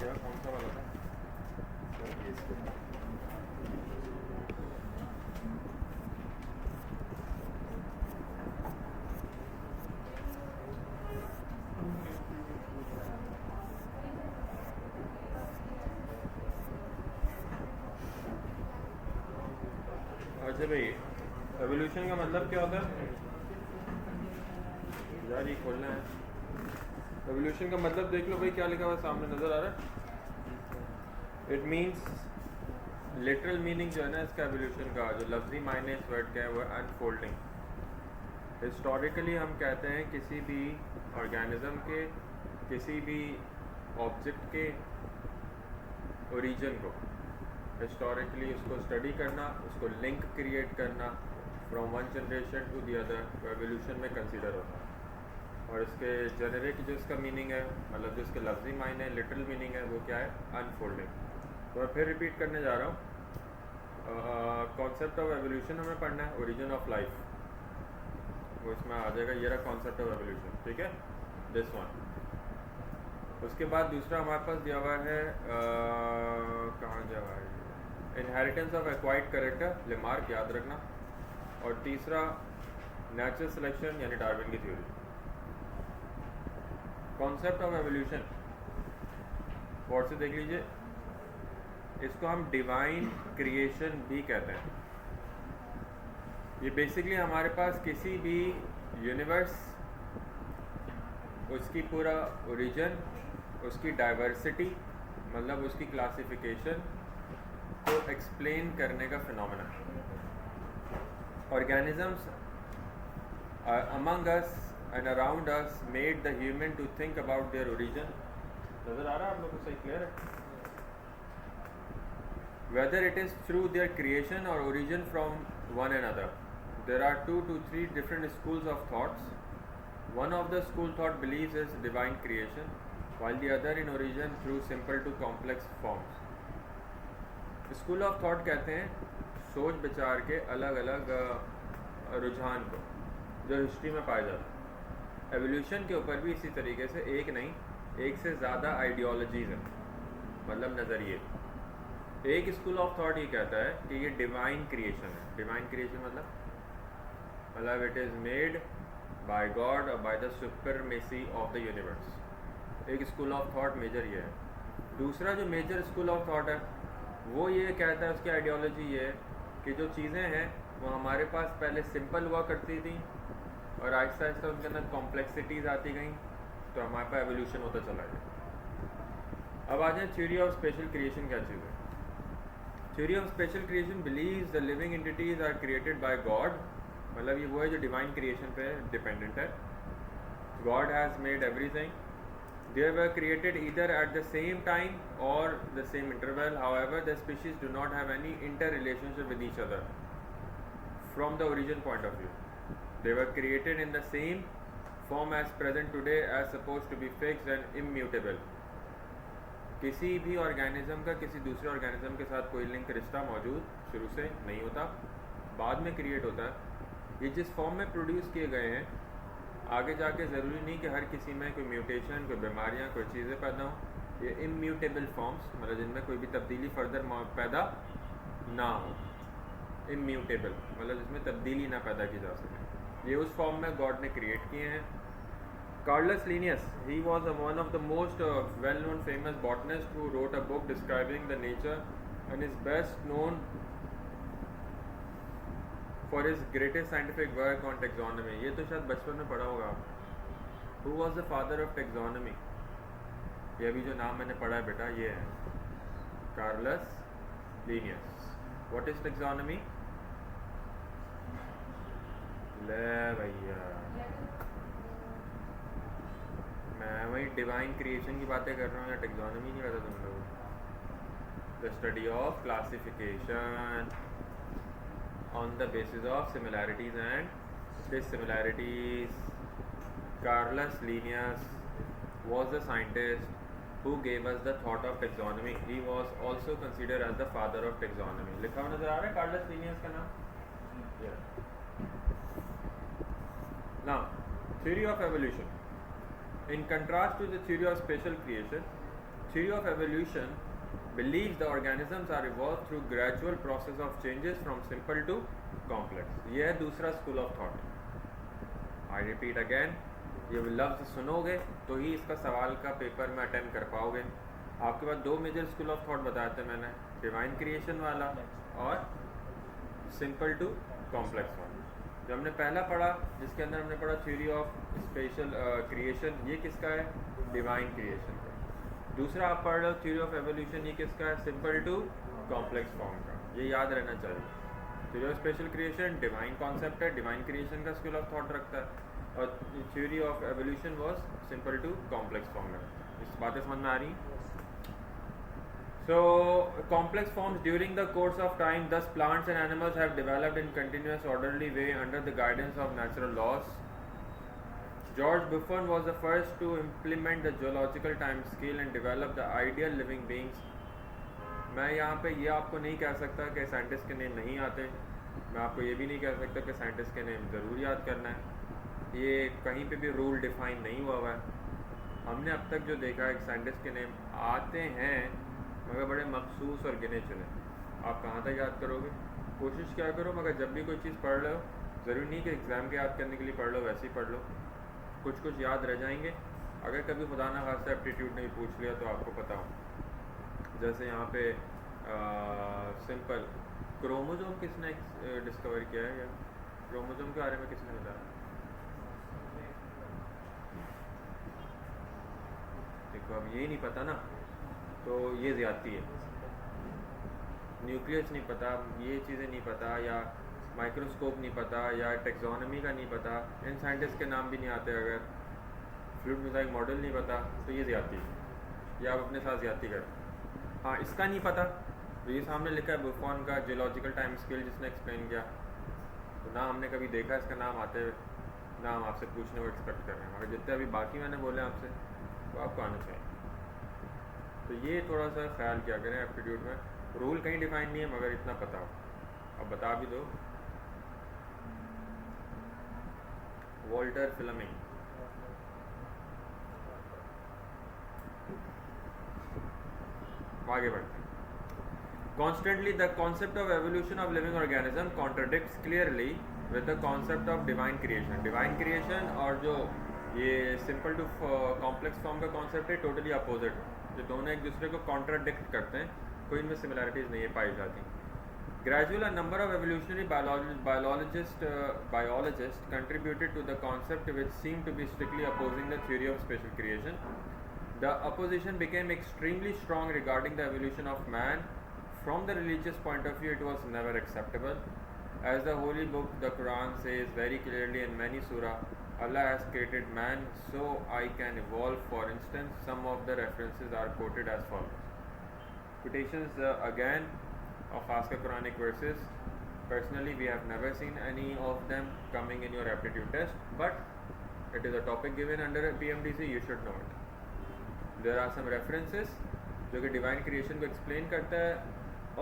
क्या कौन सा वाला था? ये इसको अच्छा भाई, एवोल्यूशन का मतलब क्या होता है यार? ये खोलना है। एवोल्यूशन का मतलब देख लो भाई, क्या लिखा हुआ है सामने, नज़र आ रहा है? इट मीन्स, लिटरल मीनिंग जो है ना इसका एवोल्यूशन का, जो लफ्जी मायने इस वर्ड का है वो है अनफोल्डिंग। हिस्टोरिकली हम कहते हैं किसी भी ऑर्गेनिज्म के, किसी भी ऑब्जेक्ट के ओरिजिन को हिस्टोरिकली उसको स्टडी करना, उसको लिंक क्रिएट करना from one generation to the other, तो एवोल्यूशन में कंसीडर होता है। और इसके जेनेरिक जो इसका मीनिंग है, मतलब जो इसके लफ्जी मायने लिटरल मीनिंग है वो क्या है? अनफोल्डिंग। तो मैं फिर रिपीट करने जा रहा हूँ। कॉन्सेप्ट ऑफ एवोल्यूशन हमें पढ़ना है, ओरिजिन ऑफ लाइफ, वो इसमें आ जाएगा। ये रहा कॉन्सेप्ट ऑफ एवोल्यूशन, ठीक है, दिस वन। उसके बाद दूसरा हमारे पास दिया हुआ है, कहाँ दिया हुआ है? Inheritance of acquired character, Lamarck, याद रखना। और तीसरा नेचुरल सिलेक्शन यानी डार्विन की theory. Concept of evolution word से देख लीजिए, इसको हम डिवाइन क्रिएशन भी कहते हैं। ये बेसिकली हमारे पास किसी भी यूनिवर्स, उसकी पूरा ओरिजिन, उसकी डाइवर्सिटी, मतलब उसकी क्लासिफिकेशन को एक्सप्लेन करने का phenomena. Organisms among us and around us made the human to think about their origin. नज़र आ रहा है आप लोग को? सही क्लियर है? Whether it is through their creation और origin from one and other, there are 2 to 3 different schools of thoughts. One of the school thought believes is divine creation, while the other in origin through simple to complex forms. School of thought कहते हैं सोच विचार के अलग अलग रुझान को जो हिस्ट्री में पाया जाता है। एवोल्यूशन के ऊपर भी इसी तरीके से एक नहीं, एक से ज़्यादा आइडियोलॉजीज़ हैं, मतलब नज़रिए। एक स्कूल ऑफ थॉट ये कहता है कि ये डिवाइन क्रिएशन है। डिवाइन क्रिएशन मतलब it is made by God और by the supremacy of the universe. एक स्कूल ऑफ थॉट मेजर ये है। दूसरा जो मेजर स्कूल ऑफ थॉट है वो ये कहता है, उसकी आइडियोलॉजी ये है कि जो चीज़ें हैं वो हमारे पास पहले सिंपल हुआ करती थी और आहिस्ता आहिस्ता उनके अंदर कॉम्प्लेक्सिटीज़ आती गई, तो हमारे पास एवोल्यूशन होता चला गया। अब आ जाए थ्योरी ऑफ स्पेशल क्रिएशन क्या चीज़ है। Theory of special creation believes the living entities are created by God, मतलब ये वो है जो डिवाइन क्रिएशन पे डिपेंडेंट है। God has made everything, they were created either at the same time or the same interval. However, the species do not have any interrelationship with each other from the origin point of view. They were created in the same form as present today, as supposed to be fixed and immutable. किसी भी organism का किसी दूसरे organism के साथ कोई link रिश्ता मौजूद शुरू से नहीं होता, बाद में क्रिएट होता है। ये जिस फॉर्म में प्रोड्यूस किए गए हैं, आगे जाके ज़रूरी नहीं कि हर किसी में कोई म्यूटेशन, कोई बीमारियाँ, कोई चीज़ें पैदा हों। ये इम्यूटेबल फॉर्म्स, मतलब जिनमें कोई भी तब्दीली फर्दर पैदा ना हो। इम्यूटेबल मतलब जिसमें तब्दीली ना पैदा की जा सके, ये उस फॉर्म में गॉड ने क्रिएट किए हैं। Carolus Linnaeus, he was one of the most well-known famous botanist who wrote a book describing the nature and is best known for his greatest scientific work on taxonomy. ये तो शायद बचपन में पढ़ा होगा आप। Who was the father of taxonomy? ये अभी जो नाम मैंने पढ़ा है बेटा, ये है Carolus Linnaeus. What is taxonomy? ले भैया, मैं वही डिवाइन क्रिएशन की बातें कर रहा हूँ या टेक्सोनॉमी नहीं करता तुम लोग? The study of classification on the basis of similarities and dissimilarities. Carolus Linnaeus was the scientist who gave us the thought of taxonomy. He was also considered as the father of taxonomy. लिखा हुआ नजर आ रहा है Carolus Linnaeus का नाम? Now, theory of evolution. In contrast to the theory of special creation, theory of evolution believes the organisms are evolved through gradual process of changes from simple to complex. ये है दूसरा school of thought. I repeat again, ये लफ्ज़ सुनोगे तो ही इसका सवाल का पेपर में अटेम्प्ट कर पाओगे। आपके पास दो मेजर स्कूल ऑफ थॉट बताए थे मैंने, डिवाइन क्रिएशन वाला और सिंपल टू कॉम्प्लेक्स वाला। जो हमने पहला पढ़ा, जिसके अंदर हमने पढ़ा थ्योरी ऑफ स्पेशल क्रिएशन, ये किसका है? डिवाइन क्रिएशन का। दूसरा आप पढ़ रहे हो थ्योरी ऑफ एवोल्यूशन, ये किसका है? सिंपल टू कॉम्प्लेक्स फॉर्म का। ये याद रहना चाहिए। Theory of special creation divine concept है, डिवाइन क्रिएशन का स्कूल ऑफ थॉट रखता है, और theory of evolution was simple to complex form में रखता है। इस बातें समझ में आ रही हैं? So, complex forms during the course of time, thus plants and animals have developed in continuous orderly way under the guidance of natural laws. George Buffon was the first to implement the geological time scale and develop the ideal living beings. मैं यहाँ पे ये आपको नहीं कह सकता कि scientist के नेम नहीं आते, मैं आपको ये भी नहीं कह सकता कि साइंटिस्ट के नेम ज़रूर याद करना है। ये कहीं पे भी रूल डिफाइन नहीं हुआ है। हमने अब तक जो देखा है, साइंटिस्ट के नेम आते हैं मगर बड़े मखसूस और गिने चुने। आप कहाँ तक याद करोगे? कोशिश क्या करो, मगर जब भी कोई चीज़ पढ़ रहे हो, ज़रूरी नहीं कि एग्ज़ाम के याद करने के लिए पढ़ लो, वैसे ही पढ़ लो, कुछ कुछ याद रह जाएंगे। अगर कभी खुदा ना खास्ता एप्टीट्यूड नहीं पूछ लिया तो आपको पता हो। जैसे यहाँ पे सिंपल क्रोमोसोम किसने डिस्कवर किया है, या क्रोमोसोम के बारे में किसने बताया? देखो, अब यही नहीं पता ना, तो ये ज़्यादती है। न्यूक्लियस नहीं पता, ये चीज़ें नहीं पता, या माइक्रोस्कोप नहीं पता, या टेक्सोनॉमी का नहीं पता, इन साइंटिस्ट के नाम भी नहीं आते, अगर फ्लूइड मोज़ाइक मॉडल नहीं पता तो ये ज़्यादती है, या आप अपने साथ ज़्यादती कर। हाँ, इसका नहीं पता तो ये सामने लिखा है बुफॉन का जियोलॉजिकल टाइम स्केल, जिसने एक्सप्लेन किया, तो ना हमने कभी देखा इसका नाम आते हुए, ना हम आपसे पूछने को एक्सपेक्ट कर रहे हैं, मगर जितने अभी बाकी मैंने बोले आपसे तो आपको आना चाहिए। तो ये थोड़ा सा ख्याल किया करें एप्टीट्यूड में, रूल कहीं डिफाइन नहीं है मगर इतना पता हो। अब बता भी दो, वॉल्टर फ्लेमिंग। आगे बढ़ते हैं। Constantly, the concept of evolution of living organism contradicts clearly with the concept of divine creation. Divine creation और जो ये simple to complex form का concept है, totally opposite है। जो दोनों एक दूसरे को contradict करते हैं, कोई इनमें similarities नहीं है पाई जाती। Gradually, a number of evolutionary biologists contributed to the concept which seemed to be strictly opposing the theory of special creation. The opposition became extremely strong regarding the evolution of man. From the religious point of view, it was never acceptable. As the holy book, the Quran, says very clearly in many surah, Allah has created man so I can evolve. For instance, some of the references are quoted as follows. Quotations again of Aska Quranic verses. Personally, we have never seen any of them coming in your aptitude test, but it is a topic given under PMDC, you should know it. There are some references जो कि divine creation को explain करता है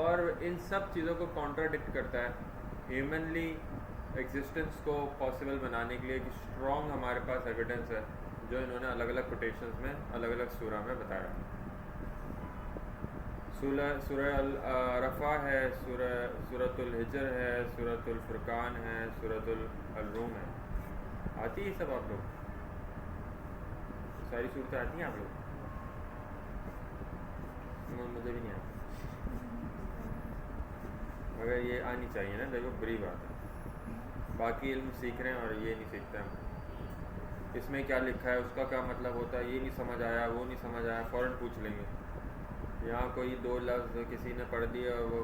और इन सब चीज़ों को contradict करता है। ह्यूमनली एग्जिस्टेंस को पॉसिबल बनाने के लिए एक स्ट्रॉन्ग हमारे पास एविडेंस है जो इन्होंने अलग अलग कोटेशंस में अलग अलग सूरा में बताया। सूरह अल-रफ़ा है, सूरतुल हिजर है, सूरतुल फुरकान है, सूरतुल अल-रूम है। आती है सब आप लोग? सारी सूरतें आती हैं आप लोग? मुझे भी नहीं आती, मगर ये आनी चाहिए ना, देखो बुरी बात है। बाकी इल्म सीख रहे हैं और ये नहीं सीखते हम। इसमें क्या लिखा है, उसका क्या मतलब होता है, ये नहीं समझ आया, वो नहीं समझ आया, फ़ौरन पूछ लेंगे। यहाँ कोई दो लफ्ज़ किसी ने पढ़ दिया और वो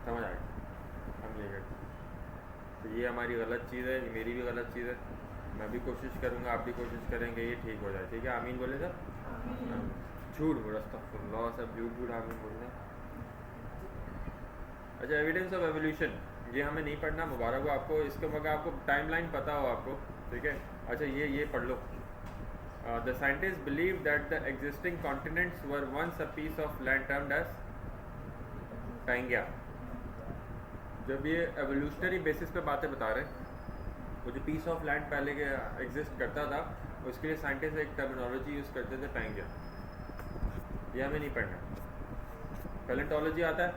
समझ आएगा, हम ये कहते। तो ये हमारी गलत चीज़ है, ये मेरी भी गलत चीज़ है। मैं भी कोशिश करूँगा, आप भी कोशिश करेंगे, ये ठीक हो जाए। ठीक है, आमीन बोले सर। झूठ बोल, अस्तगफुरुल्लाह, सब झूठ आमीन बोल रहे हैं। अच्छा, एविडेंस ऑफ एवोल्यूशन, ये हमें नहीं पढ़ना, मुबारक हो आपको। इसके मगर आपको टाइमलाइन पता हो आपको, ठीक है। अच्छा, ये पढ़ लो। The scientist believe that the existing continents were once a piece of land termed as Pangaea. जब ये एवोल्यूशनरी बेसिस पे बातें बता रहे हैं, वो जो पीस ऑफ लैंड पहले के एग्जिस्ट करता था, उसके लिए साइंटिस्ट एक टर्मिनोलॉजी यूज़ करते थे पैंगिया। ये हमें नहीं पढ़ना। पैलेंटोलॉजी आता है,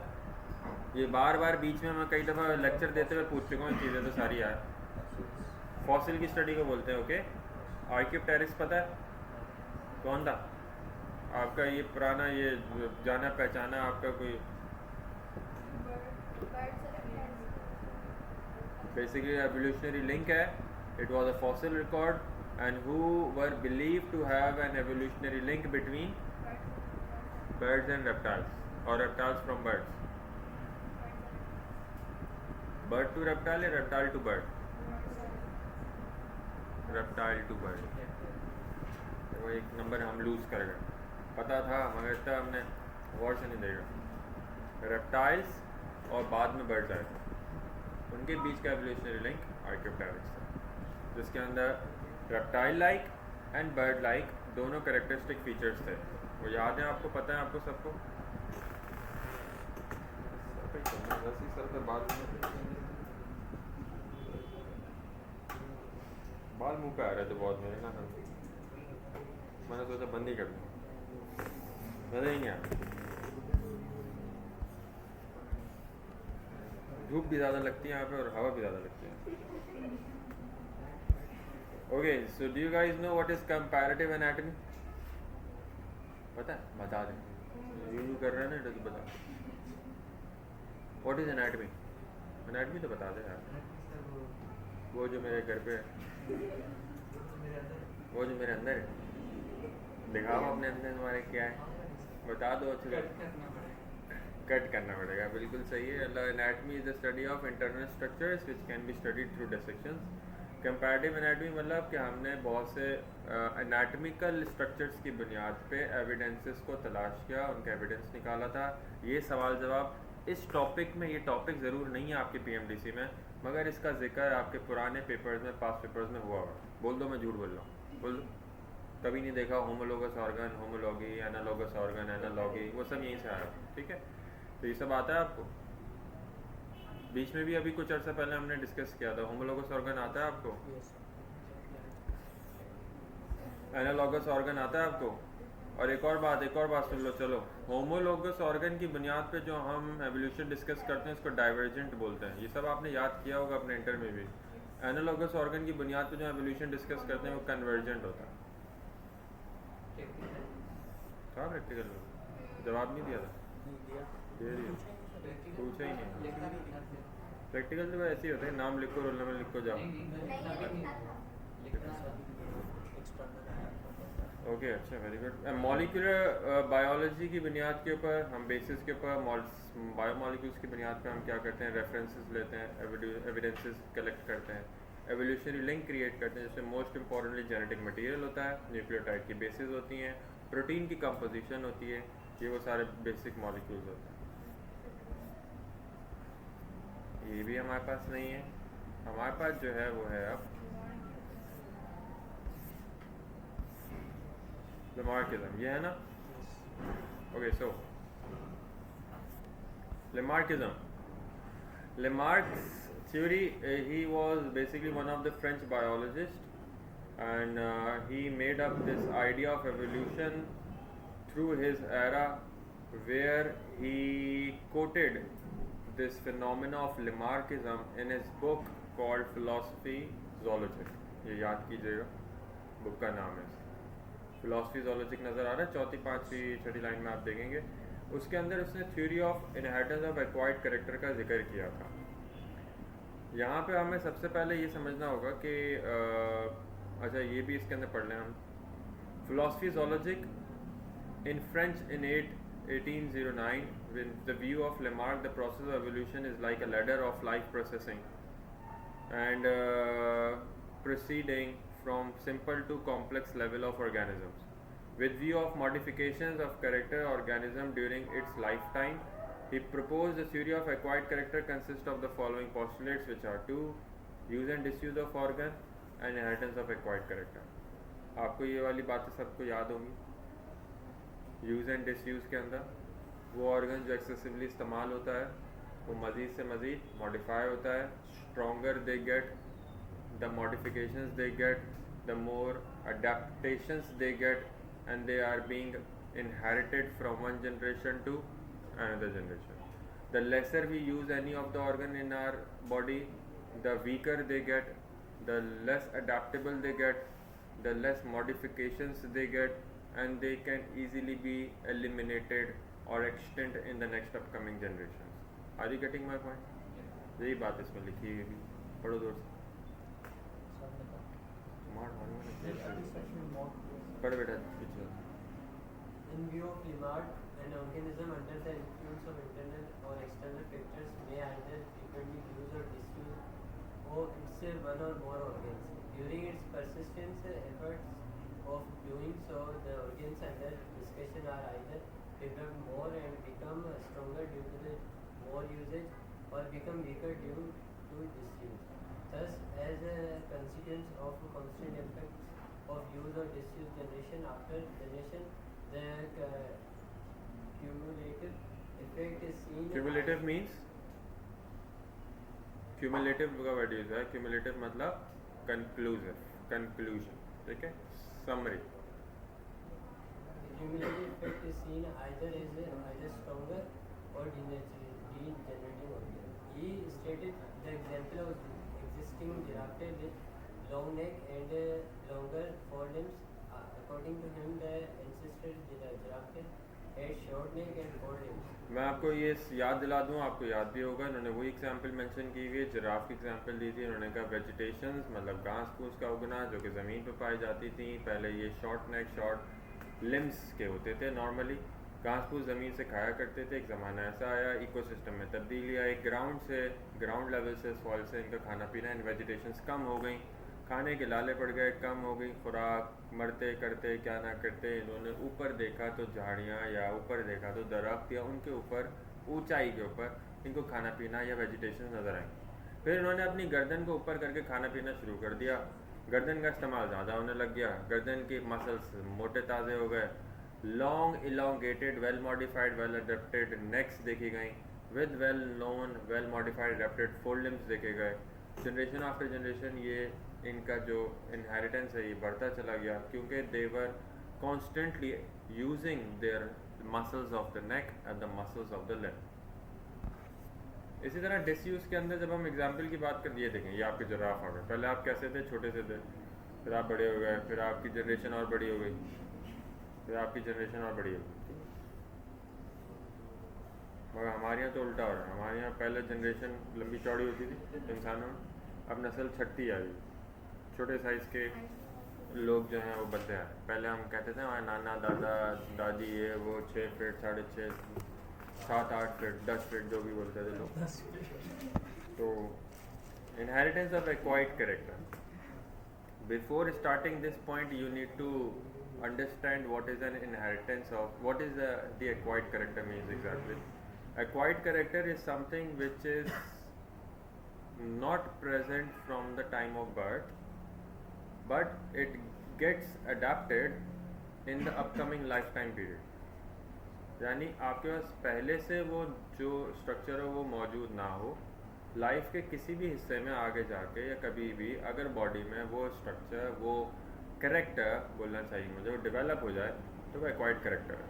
ये बार बार बीच में मैं कई दफ़ा लेक्चर देते हुए पूछ चुका हूँ, चीज़ें तो सारी यार। फॉसिल की स्टडी को बोलते हैं। ओके, आर्कियोप्टेरिक्स पता है कौन था आपका? ये पुराना, ये जाना पहचाना आपका कोई basically evolutionary link है. It was a fossil record and who were believed to have an evolutionary link between birds and reptiles, or reptiles from birds. Bird to reptile या reptile to bird? Reptile to bird. वो एक number हम loose कर गए, पता था मगर इतना हमने गौर से नहीं देखा। रेप्टाइल्स और बाद में बर्ड्स आए थे, उनके बीच का एवोल्यूशनरी लिंक आर्कियोप्टेरिक्स था, जिसके अंदर reptile like and bird like दोनों कैरेक्टरिस्टिक फीचर्स थे। वो याद है आपको, पता है आपको सबको? बाल मुंह पे आ रहे थे बहुत मेरे ना, मैंने सोचा बंद ही कर दूँ, मज़ा ही नहीं आया। धूप भी ज़्यादा लगती है यहाँ पे और हवा भी ज़्यादा लगती है। Okay, so do you guys know what is comparative anatomy? पता है? बता दें, यूँ कर रहे हैं ना, तो बता। What is anatomy? एनाटॉमी तो बता दे यार, वो जो मेरे घर पे है, वो जो मेरे अंदर है, दिखाओ अपने अंदर हमारे क्या है, बता दो अच्छे से। कट करना पड़ेगा, बिल्कुल सही है। Anatomy is the study of internal structures which can be studied through dissections. Comparative anatomy मतलब कि हमने बहुत से एनाटॉमिकल स्ट्रक्चर्स की बुनियाद पे एविडेंसेस को तलाश किया, उनका एविडेंस निकाला था। ये सवाल जवाब इस टॉपिक में, ये टॉपिक ज़रूर नहीं है आपके पीएमडीसी में, मगर इसका जिक्र आपके पुराने पेपर्स में, पास्ट पेपर्स में हुआ होगा। बोल दो मैं झूठ बोल रहा हूँ, बोल दो। कभी नहीं देखा homologous organ, homology, analogous organ, analogy, वो सब यहीं से आया, ठीक है? तो ये सब आता है आपको। बीच में भी अभी कुछ अर्सा पहले हमने डिस्कस किया था, होमोलोगस ऑर्गन आता है आपको? एनालॉगस ऑर्गन आता है आपको? और एक और बात सुन लो, चलो। होमोलोगस ऑर्गन की बुनियाद पे जो हम एवोल्यूशन डिस्कस करते हैं उसको डाइवर्जेंट बोलते हैं। ये सब आपने याद किया होगा अपने इंटर में भी। एनालॉगस ऑर्गन की बुनियाद पे जो एवोल्यूशन डिस्कस करते हैं वो कन्वर्जेंट होता है। था प्रैक्टिकल में? जवाब नहीं दिया था? दे दिया, पूछा ही नहीं। प्रैक्टिकल तो ऐसे ही होते हैं, नाम लिखो, रोल नंबर लिखो, जाओ। ओके, अच्छा, वेरी गुड। मॉलिक्यूलर बायोलॉजी की बुनियाद के ऊपर हम, बेसिस के ऊपर, बायोमॉलिक्यूल्स की बुनियाद पे हम क्या करते हैं? रेफरेंसेस लेते हैं, एविडेंसेस कलेक्ट करते हैं, एवोल्यूशनरी लिंक क्रिएट करते हैं, जिसमें मोस्ट इंपॉर्टेंटली जेनेटिक मटेरियल होता है, न्यूक्लियोटाइड की बेसिस होती हैं, प्रोटीन की कंपोजिशन होती है, ये वो सारे बेसिक मॉलिक्यूल्स होते हैं। ये भी हमारे पास नहीं है, हमारे पास जो है वो है अब Lamarckism, ये है ना? Okay, so Lamarck's theory, he was basically one of the French biologists, and he made up this idea of evolution through his era, where he quoted this phenomena of Lamarckism in his book called Philosophy Zoologic. ये याद कीजिएगा, book का नाम है philosophy जोलॉजिक, नज़र आ रहा है 4th 5th 6th लाइन में आप देखेंगे। उसके अंदर उसने theory of inheritance of acquired character का जिक्र किया था। यहाँ पे हमें सबसे पहले ये समझना होगा कि अच्छा, ये भी इसके अंदर पढ़ लें हम। Philosophie zoologique in French in 1809 with the view of Lamarck, the process of evolution is like a ladder of life processing and proceeding from simple to complex level of organisms. With view of modifications of character organism during its lifetime, he proposed the theory of acquired character consists of the following postulates, which are 2, use and disuse of organ and inheritance of acquired character. आपको ये वाली बातें सबको याद होंगी। Use and disuse के अंदर वो ऑर्गन जो एक्सेसिवली इस्तेमाल होता है वो मज़ीद से मज़ीद मॉडिफाई होता है। Stronger they get, the modifications they get, the more adaptations they get, and they are being inherited from one generation to another generation. The lesser we use any of the organ in our body, the weaker they get, the less adaptable they get, the less modifications they get, and they can easily be eliminated or extinct in the next upcoming generations. Are you getting my point? यही बात इसमें लिखी हुई है, पढ़ो दूर से। पढ़ बेटा पीछे। In view of Lemart, an organism under the influence of internal or external factors may either frequently use or disuse its one or more organs. During its persistence, efforts of doing so, the organs under discussion are either developed more and become stronger due to the more usage, or become weaker due to disuse. Thus, as a consequence of constant effects of use or disuse generation after generation, the cumulative effect is seen. Cumulative means cumulative का word use है। cumulative मतलब conclusion, ठीक है, summary. The cumulative effect is seen either stronger or degenerating organ. He stated the example of existing giraffe with long neck and longer forelimbs. According to him, the ancestral giraffe had short neck and forelimbs. मैं आपको ये याद दिला दूं, आपको याद भी होगा, इन्होंने वही एग्जाम्पल मेंशन की हुई है, जिराफ की एग्जाम्पल दी थी। उन्होंने कहा वेजिटेशंस मतलब घास फूस का उगना जो कि ज़मीन पे पाई जाती थी। पहले ये शॉर्ट नेक शॉर्ट लिम्स के होते थे, नॉर्मली घास फूस ज़मीन से खाया करते थे। एक ज़माना ऐसा आया, इकोसिस्टम में तब्दीली आई, ग्राउंड लेवल से सॉइल से इनका खाना पीना इन वेजिटेशंस कम हो गई, खाने के लाले पड़ गए, कम हो गई खुराक, मरते करते क्या ना करते इन्होंने ऊपर देखा तो झाड़ियाँ या ऊपर देखा तो दरख्त या उनके ऊपर ऊंचाई के ऊपर इनको खाना पीना या वेजिटेशन नज़र आई। फिर इन्होंने अपनी गर्दन को ऊपर करके खाना पीना शुरू कर दिया, गर्दन का इस्तेमाल ज़्यादा होने लग गया, गर्दन के मसल्स मोटे ताज़े हो गए, long elongated well modified well adapted next देखी गई, with well known well modified adapted four limbs देखे गए। जनरेशन आफ्टर जनरेशन ये इनका जो इनहेरिटेंस है ये बढ़ता चला गया, क्योंकि they were constantly using their muscles of the neck and the muscles of the leg. इसी तरह डिसयूज के अंदर जब हम एग्जाम्पल की बात कर, ये देखें, ये आपके जिराफ आ गए। पहले आप कैसे थे? छोटे से थे, फिर आप बड़े हो गए, फिर आपकी जनरेशन और बड़ी हो गई, फिर आपकी जनरेशन और बड़ी हो गई। मगर हमारे यहाँ तो उल्टा हो रहा है। हमारे यहाँ पहले जनरेशन लंबी चौड़ी होती थी इंसानों में, अब नस्ल छटती आ रही, छोटे साइज़ के लोग जो हैं वो बनते हैं। पहले हम कहते थे हमारे नाना दादा दादी ये वो 6 फीट 6.5 7 8 फीट 10 फीट जो भी बोलते थे लोग। तो inheritance of acquired character, before starting this point you need to understand what is an inheritance of, what is the acquired character means exactly. Acquired character is something which is not present from the time of birth, but it gets adapted in the upcoming lifetime period. यानी आपके पास पहले से वो जो structure है वो मौजूद ना हो, लाइफ के किसी भी हिस्से में आगे जाके या कभी भी अगर बॉडी में वो स्ट्रक्चर वो कैरेक्टर बोलना चाहिए मुझे, वो डेवलप हो जाए तो वो एक्वायर्ड कैरेक्टर है।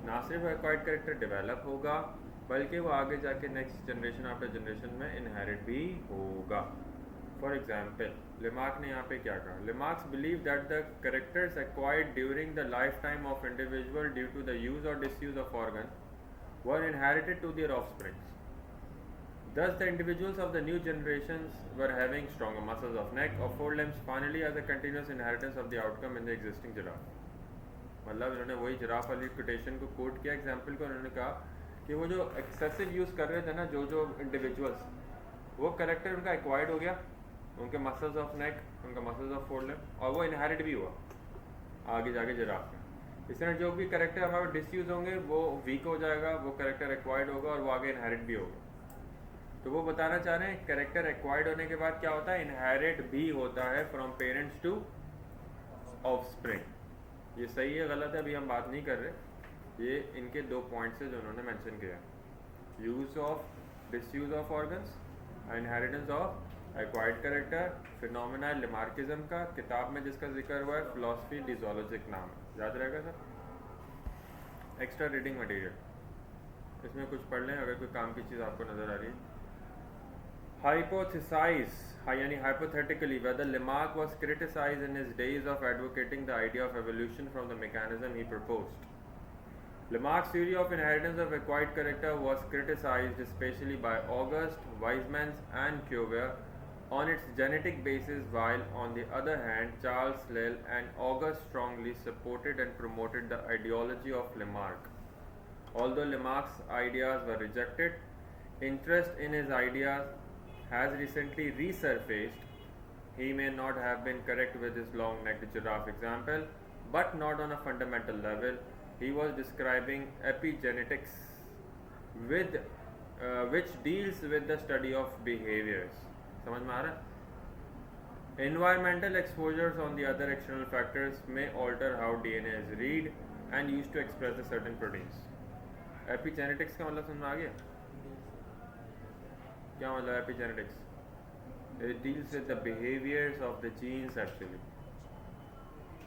ना सिर्फ एक्वायर्ड कैरेक्टर डेवलप होगा बल्कि वो आगे जाके नेक्स्ट जनरेशन आफ्टर जनरेशन में इनहेरिट भी होगा। फॉर एग्जाम्पल लेमार्क ने यहाँ पे क्या कहा? Lamarck's believe that the characters acquired during the life time of individual due to the use और disuse of organ were inherited to their offsprings. Thus, the individuals of the new generations were having stronger muscles of neck or forelimbs, finally as a continuous inheritance of the outcome in the existing giraffe. मतलब इन्होंने वही giraffe वाली quotation को coat किया example को। उन्होंने कहा कि वो जो एक्सेसिव यूज़ कर रहे थे ना जो इंडिविजुअल्स, वो करेक्टर उनका एक्वायर्ड हो गया, उनके मसल्स ऑफ नेक, उनका मसल्स ऑफ फोरलिम्ब, और वो इनहेरिट भी हुआ आगे जाके जिराफ में। इस तरह जो भी करेक्टर हमारे डिसयूज होंगे वो वीक हो जाएगा, वो करेक्टर एक्वायर्ड होगा और वो आगे इनहेरिट भी होगा। तो वो बताना चाह रहे हैं कैरेक्टर एक्वायर्ड होने के बाद क्या होता है? इनहेरिट भी होता है फ्रॉम पेरेंट्स टू ऑफस्प्रिंग। ये सही है गलत है अभी हम बात नहीं कर रहे, ये इनके 2 पॉइंट्स है जो उन्होंने मेंशन किया, use of disuse of organs, inheritance of acquired character, phenomena Lamarckism का, किताब में जिसका जिक्र हुआ है फिलॉसफी डिजोलॉजिक नाम है, याद रहेगा सर? एक्स्ट्रा रीडिंग मटेरियल, इसमें कुछ पढ़ लें अगर कोई काम की चीज़ आपको नज़र आ रही है. Hypothesize, यानी hypothetically, whether Lamarck was criticized in his days of advocating the idea of evolution from the mechanism he proposed. Lamarck's theory of inheritance of acquired character was criticized especially by August, Weismann and Cuvier on its genetic basis, while on the other hand Charles Lyell and August strongly supported and promoted the ideology of Lamarck. Although Lamarck's ideas were rejected, interest in his ideas has recently resurfaced. He may not have been correct with his long-necked giraffe example, but not on a fundamental level. He was describing epigenetics, which deals with the study of behaviors. समझ में आ रहा है? Environmental exposures on the other external factors may alter how DNA is read and used to express the certain proteins. Epigenetics का मतलब समझ में आ गया? क्या मतलब epigenetics? It deals with the behaviors of the genes actually.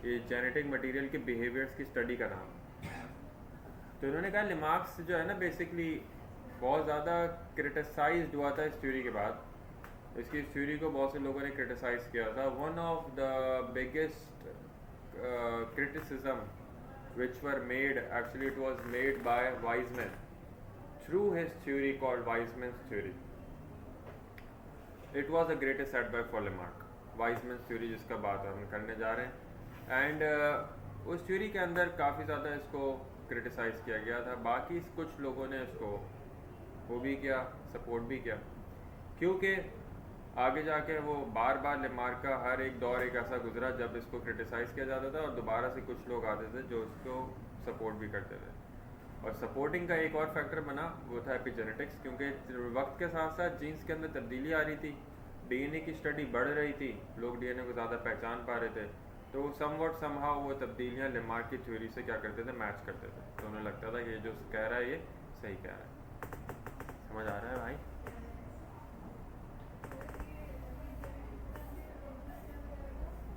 ये genetic material के behaviours की स्टडी का नाम. तो इन्होंने कहा लिमार्क्स जो है ना बेसिकली बहुत ज़्यादा क्रिटिसाइज्ड हुआ था इस थ्योरी के बाद. इसकी थ्योरी को बहुत से लोगों ने क्रिटिसाइज किया था. One of the biggest criticism which were made, actually it was made by Weismann through his theory called Weismann's theory. It was the greatest setback for Lamarck. Weismann's theory जिसका बात हम करने जा रहे हैं. एंड उस थ्योरी के अंदर काफ़ी ज़्यादा इसको क्रिटिसाइज़ किया गया था. बाकी कुछ लोगों ने इसको वो भी किया, सपोर्ट भी किया, क्योंकि आगे जाके वो बार बार लेमार्क का हर एक दौर एक ऐसा गुजरा जब इसको क्रिटिसाइज़ किया जाता था और दोबारा से कुछ लोग आते थे जो इसको सपोर्ट भी करते थे. और सपोर्टिंग का एक और फैक्टर बना वो था एपिजेनेटिक्स, क्योंकि वक्त के साथ साथ जीन्स के अंदर तब्दीली आ रही थी, डीएनए की स्टडी बढ़ रही थी, लोग डीएनए को ज़्यादा पहचान पा रहे थे. तो समवट समहाउ वो तब्दीलियाँ लेमार्क की थ्योरी से क्या करते थे, मैच करते थे. तो उन्हें लगता था कि ये जो कह रहा है ये सही कह रहा है. समझ आ रहा है भाई?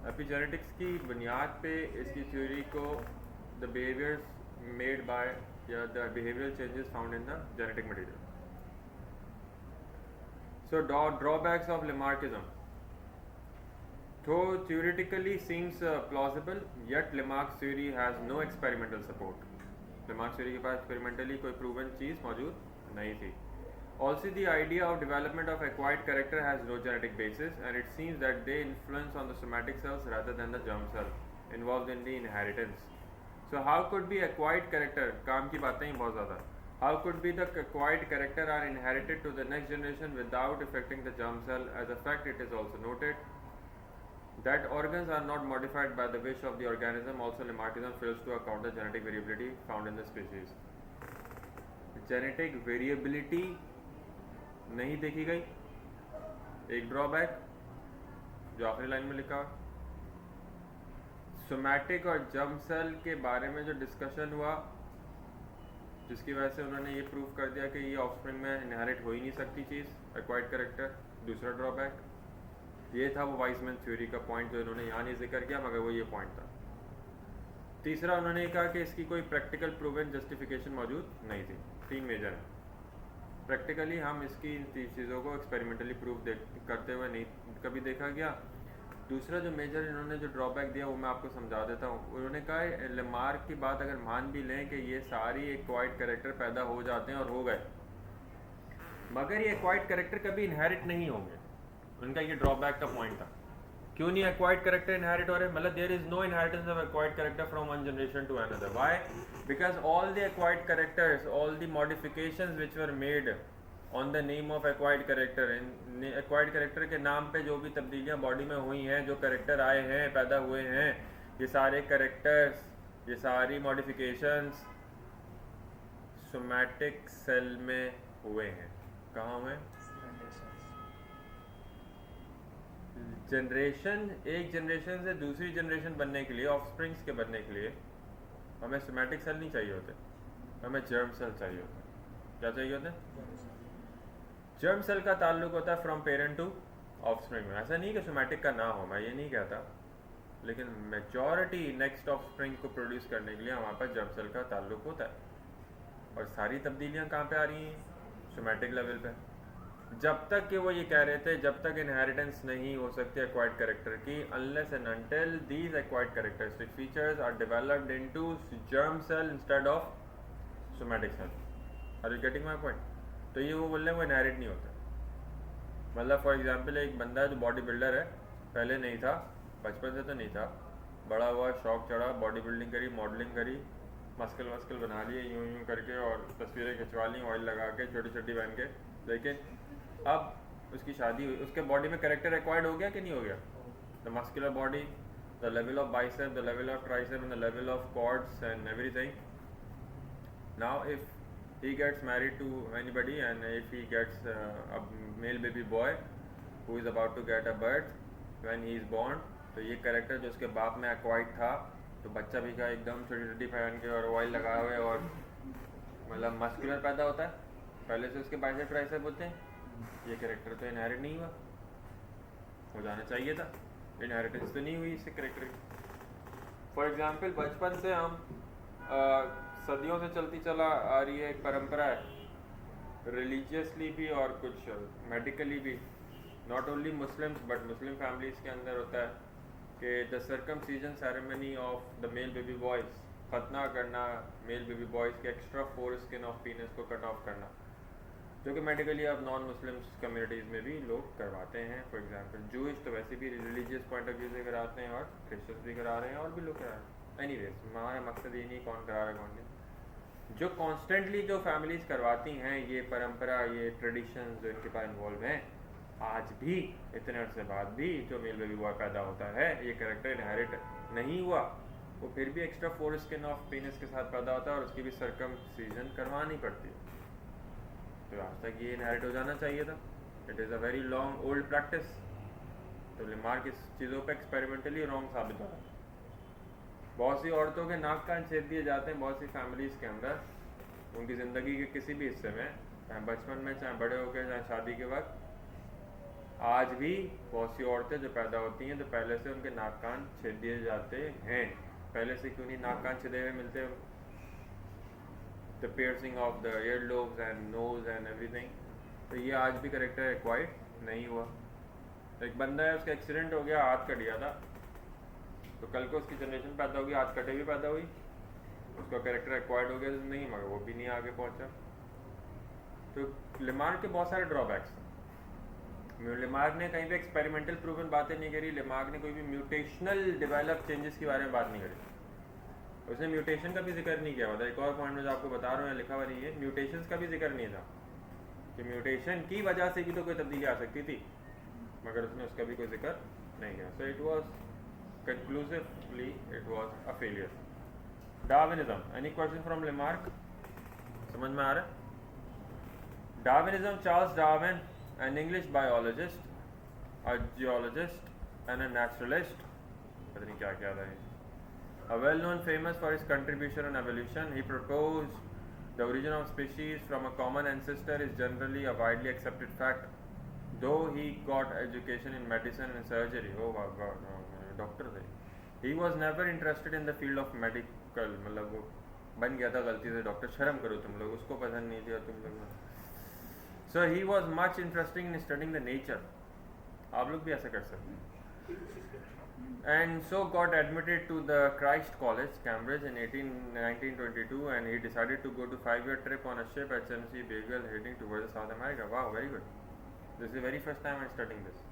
एपिजेनेटिक्स की बुनियाद पे इसकी थ्योरी को द बिहेवियर्स मेड बाय या the behavioural changes found in the genetic material. So drawbacks of Lamarckism. Though theoretically seems plausible, yet Lamarck's theory has no experimental support. Lamarck's theory के पास experimentally कोई proven चीज़ मौजूद नहीं थी. Also, the idea of development of acquired character has no genetic basis, and it seems that they influence on the somatic cells rather than the germ cell involved in the inheritance. So, how could be acquired character? काम की बातें ही बहुत ज़्यादा. How could be the acquired character are inherited to the next generation without affecting the germ cell? As a fact, it is also noted that organs are not modified by the wish of the organism. Also, Lamarckism fails to account the genetic variability found in the species. Genetic variability नहीं देखी गई. एक drawback जो आखिरी line में लिखा. Somatic और germ cell के बारे में जो डिस्कशन हुआ, जिसकी वजह से उन्होंने ये प्रूव कर दिया कि ये ऑफस्प्रिंग में इनहेरिट हो ही नहीं सकती चीज़, एक्वायर्ड कैरेक्टर. दूसरा ड्रॉबैक ये था वो वाइसमैन थ्योरी का पॉइंट जो इन्होंने यहाँ नहीं जिक्र किया, मगर वो ये पॉइंट था. तीसरा उन्होंने कहा कि इसकी कोई प्रैक्टिकल प्रूवन जस्टिफिकेशन मौजूद नहीं थी. 3 मेजर हैं. प्रैक्टिकली हम इसकी चीज़ों को एक्सपेरिमेंटली प्रूव करते हुए नहीं कभी देखा गया. दूसरा जो मेजर इन्होंने जो ड्रॉबैक दिया वो मैं आपको समझा देता हूँ. उन्होंने कहा लेमार्क की बात अगर मान भी लें कि ये सारी एक्वायर्ड कैरेक्टर पैदा हो जाते हैं और हो गए, मगर ये एक्वायर्ड कैरेक्टर कभी इनहेरिट नहीं होंगे. उनका ये ड्रॉबैक का पॉइंट था. क्यों नहीं एक्वायर्ड कैरेक्टर इनहेरिट हो रहे? मतलब there is no inheritance of acquired character from one generation to another. Why? Because all the acquired characters, all the modifications which were made on the name of acquired character, acquired character के नाम पे जो भी तब्दीलियाँ body में हुई हैं, जो character आए हैं, पैदा हुए हैं, ये सारे कैरेक्टर्स, ये सारी मॉडिफिकेशंस सोमैटिक सेल में हुए हैं. कहाँ हुए? जनरेशन, एक जनरेशन से दूसरी जनरेशन बनने के लिए, ऑफस्प्रिंग्स के बनने के लिए हमें सोमैटिक सेल नहीं चाहिए होते, हमें जर्म सेल चाहिए होते. क्या चाहिए होते? जर्म सेल का ताल्लुक होता है फ्रॉम पेरेंट टू ऑफस्प्रिंग में. ऐसा नहीं कि सोमैटिक का ना हो, मैं ये नहीं कहता, लेकिन मेजॉरिटी नेक्स्ट ऑफ स्प्रिंग को प्रोड्यूस करने के लिए हमारे पास जर्म सेल का ताल्लुक होता है। और सारी तब्दीलियाँ कहाँ पे आ रही हैं? सोमैटिक लेवल पे। जब तक कि वो ये कह रहे थे जब तक इनहेरिटेंस नहीं हो सकती एक्वायर्ड कैरेक्टर की, unless and until these acquired characteristic features are developed into germ cell instead of somatic cell. Are you getting my point? तो ये वो बोल रहे हैं वो इनहेरिट नहीं होता। मतलब फॉर एग्जांपल एक बंदा है जो बॉडी बिल्डर है, पहले नहीं था, बचपन से तो नहीं था, बड़ा हुआ, शौक चढ़ा, बॉडी बिल्डिंग करी, मॉडलिंग करी, मस्कल वस्कल बना लिए यूं यूं करके और तस्वीरें खिंचवा ली ऑयल लगा के, छोटी छोटी पहन के। लेकिन अब उसकी शादी हुई, उसके बॉडी में कैरेक्टर एक्वायर्ड हो गया कि नहीं हो गया? The muscular body, the level of bicep, the level of tricep and the level of quads and everything. Now if he gets married to anybody and if he gets a male baby boy who is about to get a birth, when he is born, तो ये character जो उसके बाप में acquired था, तो बच्चा भी का एकदम छोटी छोटी पहन के और ऑयल लगाए हुए और मतलब मस्कुलर पैदा होता है, पहले से उसके बाइसेप ट्राइसेप होते हैं. ये कैरेक्टर तो इनहेरिट नहीं हुआ, हो जाना चाहिए था, इनहेरिटेंस तो नहीं हुई इससे कैरेक्टर की. फॉर एग्जाम्पल बचपन से हम सदियों से चलती चला आ रही है एक परंपरा है, रिलीजियसली भी और कुछ मेडिकली भी, not only Muslims but Muslim families के अंदर होता है कि the circumcision ceremony of the male baby boys, खतना करना मेल बेबी बॉयज़ के extra foreskin of penis को कट ऑफ करना, जो कि मेडिकली अब नॉन मुस्लिम्स कम्युनिटीज़ में भी लोग करवाते हैं. फॉर एग्जांपल जूइश तो वैसे भी रिलीजियस पॉइंट ऑफ व्यू से कराते हैं और क्रिश्चियंस भी करा रहे हैं और भी लोग करा रहे हैं. एनीवेज हमारा मकसद ये नहीं कौन करा रहा है कौन नहीं. जो कॉन्स्टेंटली जो फैमिलीज़ करवाती हैं ये परंपरा, ये ट्रेडिशन जो इनके पास इन्वॉल्व हैं, आज भी इतने अरसे बाद भी जो मेल बेबी बॉय पैदा होता है ये कैरेक्टर इनहेरिट नहीं हुआ, वो फिर भी एक्स्ट्रा फोर स्किन ऑफ पीनस के साथ पैदा होता है और उसकी भी सर्कमसीजन करवानी पड़ती है. तो आज तक ये इनहेरिट हो जाना चाहिए था. It is a very long old practice. तो लेमार्क इस चीज़ों पर एक्सपेरिमेंटली रॉन्ग साबित हो रहा है. बहुत सी औरतों के नाक कान छेद दिए जाते हैं बहुत सी फैमिलीज़ के अंदर, उनकी ज़िंदगी के किसी भी हिस्से में, चाहे बचपन में, चाहे बड़े होकर, चाहे शादी के वक्त. आज भी बहुत सी औरतें जो पैदा होती हैं तो पहले से उनके नाक कान छेद दिए जाते हैं. पहले से क्यों नहीं नाक कान छेदे हुए मिलते? The piercing of the ear lobes and nose and everything. तो ये आज भी कैरेक्टर एक्वायर्ड नहीं हुआ. एक बंदा है, उसका एक्सीडेंट हो गया, हाथ कट गया था, तो कल को उसकी जनरेशन पैदा होगी, हाथ कटे भी पैदा हुई, उसका कैरेक्टर एक्वायर्ड हो गया नहीं, मगर वो भी नहीं आगे पहुंचा. तो लेमार्क के बहुत सारे ड्रॉबैक्स. लेमार्क ने कहीं पे एक्सपेरिमेंटल प्रूवन बातें नहीं करी. लेमार्क ने कोई भी म्यूटेशनल डेवलप चेंजेस के बारे में बात नहीं करी. उसने म्यूटेशन का भी जिक्र नहीं किया हुआ. एक और पॉइंट में जो आपको बता रहा हूँ लिखा हुआ नहीं है, म्यूटेशंस का भी जिक्र नहीं था कि म्यूटेशन की वजह से भी तो कोई तब्दीली आ सकती थी, मगर उसने उसका भी कोई जिक्र नहीं किया. So it was conclusively it was a failure. Darwinism. Any question from Lamarck? समझ में आ रहा है? Darwinism. Charles Darwin, an English biologist, a geologist and a naturalist. पता नहीं क्या क्या था ये. A well-known famous for his contribution on evolution, he proposed the origin of species from a common ancestor is generally a widely accepted fact. Though he got education in medicine and surgery. Oh my God. No. Doctor थे. He was never interested in the field of medical. मतलब वो बन गया था गलती से doctor. शर्म करो तुम लोग, उसको पसंद नहीं थी और तुम लोग. So he was much interesting in studying the nature. आप लोग भी ऐसा कर सकते हैं. And so got admitted to the Christ College Cambridge in 1922 and he decided to go to 5-year trip on a ship HMC Beagle heading towards South America. वाह, very good. This is very first time I am studying this.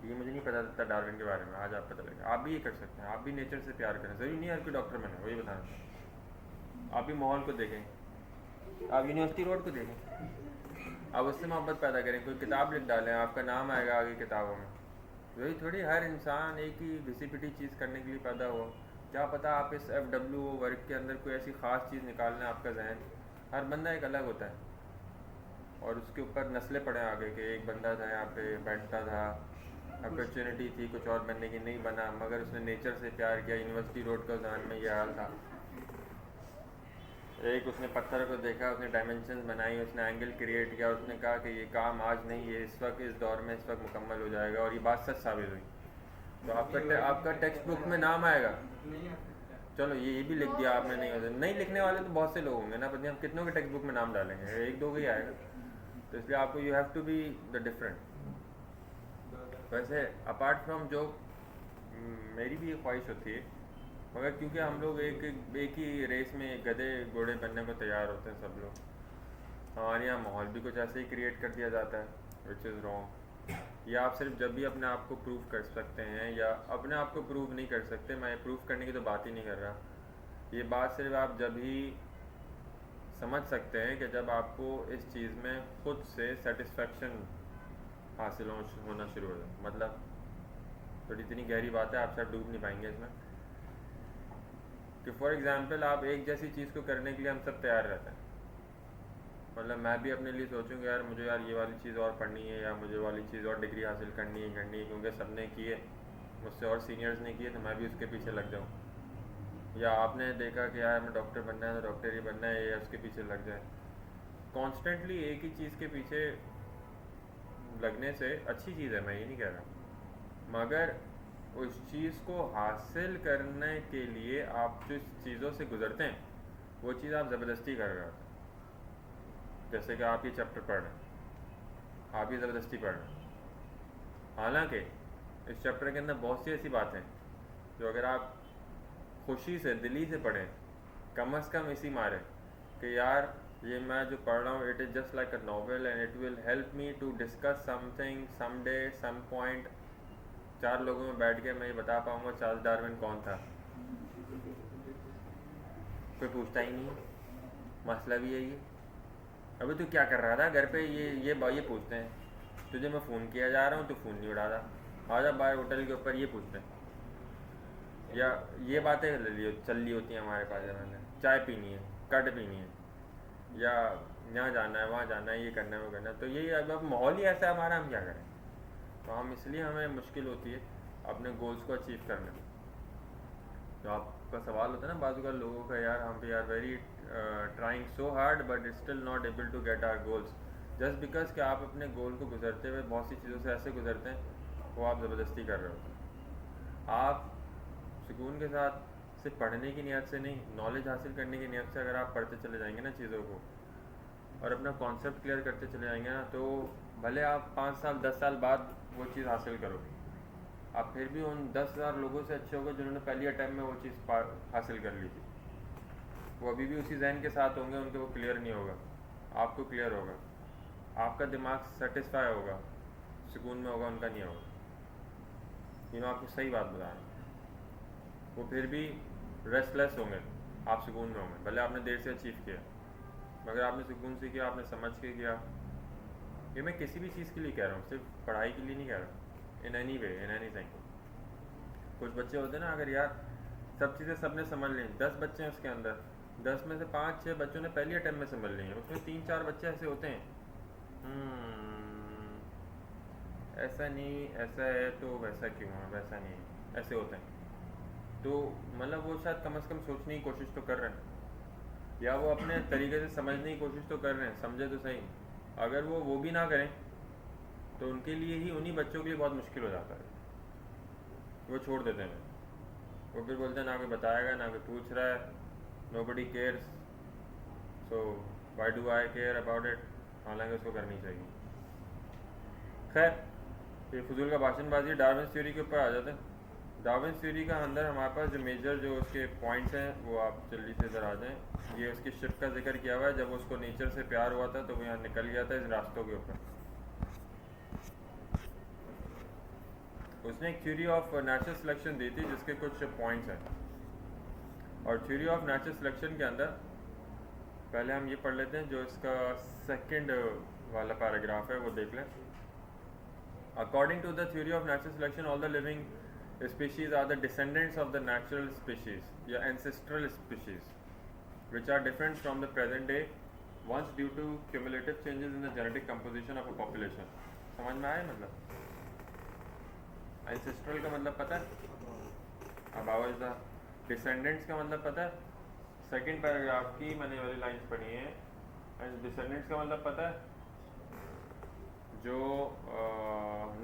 ये मुझे नहीं पता था Darwin के बारे में, आज आप पता लगे. आप भी ये कर सकते हैं. आप भी नेचर से प्यार करें. ज़रूरी नहीं हर कोई डॉक्टर बने, वही बताना. आप भी माहौल को देखें, आप यूनिवर्सिटी रोड को देखें, आप उससे मोहब्बत पैदा करें. कोई किताब लिख डालें, आपका नाम आएगा आगे किताबों में. वही थोड़ी हर इंसान एक ही घिसी-पिटी चीज़ करने के लिए पैदा हुआ. क्या पता आप इस FW वर्क के अंदर कोई ऐसी ख़ास चीज़ निकाल लें. आपका जहन, हर बंदा एक अलग होता है और उसके ऊपर नस्लें पड़े आगे के. एक बंदा था यहाँ पे, बैठता था, अपॉर्चुनिटी थी कुछ और बनने की, नहीं बना, मगर उसने नेचर से प्यार किया. यूनिवर्सिटी रोड का जहन में ये हाल था. एक उसने पत्थर को देखा, उसने डायमेंशंस बनाई, उसने एंगल क्रिएट किया, उसने कहा कि ये काम आज नहीं, ये इस वक्त, इस दौर में इस वक्त मुकम्मल हो जाएगा. और ये बात सच साबित हुई. तो आपका टेक्स्ट बुक में नाम आएगा। चलो ये भी लिख दिया आपने, नहीं लिखने वाले तो बहुत से लोग होंगे ना, पता हम कितनों के टेक्स्ट बुक में नाम डालेंगे, एक दो का ही आएगा। तो इसलिए आपको you have to be the different. वैसे अपार्ट फ्रॉम जो मेरी भी एक ख्वाहिश होती है, मगर क्योंकि हम लोग एक ही रेस में गधे घोड़े बनने को तैयार होते हैं सब लोग, हमारे यहाँ माहौल भी कुछ ऐसे ही क्रिएट कर दिया जाता है, विच इज़ रॉन्ग। या आप सिर्फ जब भी अपने आप को प्रूव कर सकते हैं, या अपने आप को प्रूव नहीं कर सकते, मैं प्रूव करने की तो बात ही नहीं कर रहा, ये बात सिर्फ आप जब ही समझ सकते हैं कि जब आपको इस चीज़ में खुद से सेटिस्फेक्शन हासिल होना शुरू हो जाए। मतलब थोड़ी इतनी गहरी बात है, आप शायद डूब नहीं पाएंगे इसमें, कि फॉर एग्ज़ाम्पल आप एक जैसी चीज़ को करने के लिए हम सब तैयार रहते हैं। मतलब मैं भी अपने लिए सोचूंगा यार मुझे यार ये वाली चीज़ और पढ़नी है, या मुझे वाली चीज़ और डिग्री हासिल करनी है क्योंकि सबने की है, मुझसे और सीनियर्स ने किए, तो मैं भी उसके पीछे लग जाऊँ। या आपने देखा कि यार हमें डॉक्टर बनना है तो डॉक्टर ही बनना है, या उसके पीछे लग जाए। कॉन्स्टेंटली एक ही चीज़ के पीछे लगने से अच्छी चीज़ है, मैं ये नहीं कह रहा, मगर उस चीज़ को हासिल करने के लिए आप जिस चीज़ों से गुजरते हैं वो चीज़ आप ज़बरदस्ती कर रहे होते हैं। जैसे कि आप ये चैप्टर पढ़ रहे हैं, आप ये ज़बरदस्ती पढ़ रहे हैं, हालांकि इस चैप्टर के अंदर बहुत सी ऐसी बातें जो अगर आप खुशी से दिली से पढ़ें, कम से कम इसी मारे कि यार ये मैं जो पढ़ रहा हूँ it is just like a novel and it will help me to discuss something some day some point. 4 लोगों में बैठ के मैं ये बता पाऊँगा चार्ल्स डार्विन कौन था, कोई पूछता ही नहीं, मसला भी यही है। अभी तू क्या कर रहा था घर पे, ये पूछते हैं, तुझे मैं फ़ोन किया जा रहा हूँ तो फ़ोन नहीं उड़ा रहा, आजा बाहर होटल के ऊपर, ये पूछते हैं। या ये बातें चल रही होती हैं हमारे पास, मैंने चाय पीनी है, कट पीनी है, या यहाँ जाना है वहाँ जाना है, ये करना है वो करना है। तो यही अब माहौल ही ऐसा है हमारा, हम क्या करें। तो हम इसलिए हमें मुश्किल होती है अपने गोल्स को अचीव करने में। तो आपका सवाल होता है ना बाजू का लोगों का, यार हम we are very trying so hard but still not able to get our goals, just because कि आप अपने गोल को गुजरते हुए बहुत सी चीज़ों से ऐसे गुजरते हैं वो आप ज़बरदस्ती कर रहे हो। आप सुकून के साथ सिर्फ पढ़ने की नीयत से नहीं, नॉलेज हासिल करने की नीयत से अगर आप पढ़ते चले जाएंगे ना चीज़ों को, और अपना कॉन्सेप्ट क्लियर करते चले जाएंगे ना, तो भले आप 5 साल 10 साल बाद वो चीज़ हासिल करोगे, आप फिर भी उन 10,000 लोगों से अच्छे होंगे जिन्होंने पहली अटैम्प्ट में वो चीज़ हासिल कर ली थी। वो अभी भी उसी जहन के साथ होंगे, उनके वो क्लियर नहीं होगा, आपको क्लियर होगा, आपका दिमाग सेटिस्फाई होगा, सुकून में होगा, उनका नहीं होगा। ये मैं आपको सही बात बता रहा हूँ। वो फिर भी रेस्टलेस होंगे, आप सुकून में होंगे, भले आपने देर से अचीव किया, मगर आपने सुकून से किया, आपने समझ के किया। ये मैं किसी भी चीज़ के लिए कह रहा हूँ, सिर्फ पढ़ाई के लिए नहीं कह रहा, in any way in any thing. कुछ बच्चे होते हैं ना, अगर यार सब चीज़ें सबने समझ ली, 10 बच्चे हैं उसके अंदर, 10 में से 5-6 बच्चों ने पहली अटैम्प्ट में समझ ली है, उसमें 3-4 बच्चे ऐसे होते हैं ऐसा नहीं, ऐसा है तो वैसा क्यों है, वैसा नहीं, ऐसे होते हैं। तो मतलब वो शायद कम से कम सोचने की कोशिश तो कर रहे हैं, या वो अपने तरीके से समझने की कोशिश तो कर रहे हैं, समझे तो सही। अगर वो भी ना करें तो उनके लिए ही, उन्हीं बच्चों के लिए बहुत मुश्किल हो जाता है, वो छोड़ देते हैं। वो फिर बोलते हैं ना कोई बताएगा ना कोई पूछ रहा है, nobody cares, so why do I care about it, हालांकि उसको करनी चाहिए। खैर ये फजूल का भाषणबाजी। डार्विन थ्योरी के ऊपर आ जाते हैं। डार्विन थ्योरी का अंदर हमारे पास जो मेजर जो उसके पॉइंट्स हैं वो आप जल्दी से इधर आ जाएँ। ये उसकी शिप का जिक्र किया हुआ है, जब उसको नेचर से प्यार हुआ था तो वो यहाँ निकल गया था इस रास्तों के ऊपर। उसने एक थ्योरी ऑफ नेचुरल सिलेक्शन दी थी जिसके कुछ पॉइंट्स हैं, और थ्योरी ऑफ नेचुरल सिलेक्शन के अंदर पहले हम ये पढ़ लेते हैं जो इसका सेकंड वाला पैराग्राफ है, वो देख लें। According to the theory of natural selection all the living species are the descendants of the natural species या ancestral species which are different from the present day once due to cumulative changes in the genetic composition of a population। समझ में आया? मतलब ancestral का मतलब पता है, अब आवाज द descendants का मतलब पता है, सेकंड पैराग्राफ की मैंने वाली लाइन्स पढ़ी है। एंड descendants का मतलब पता है, जो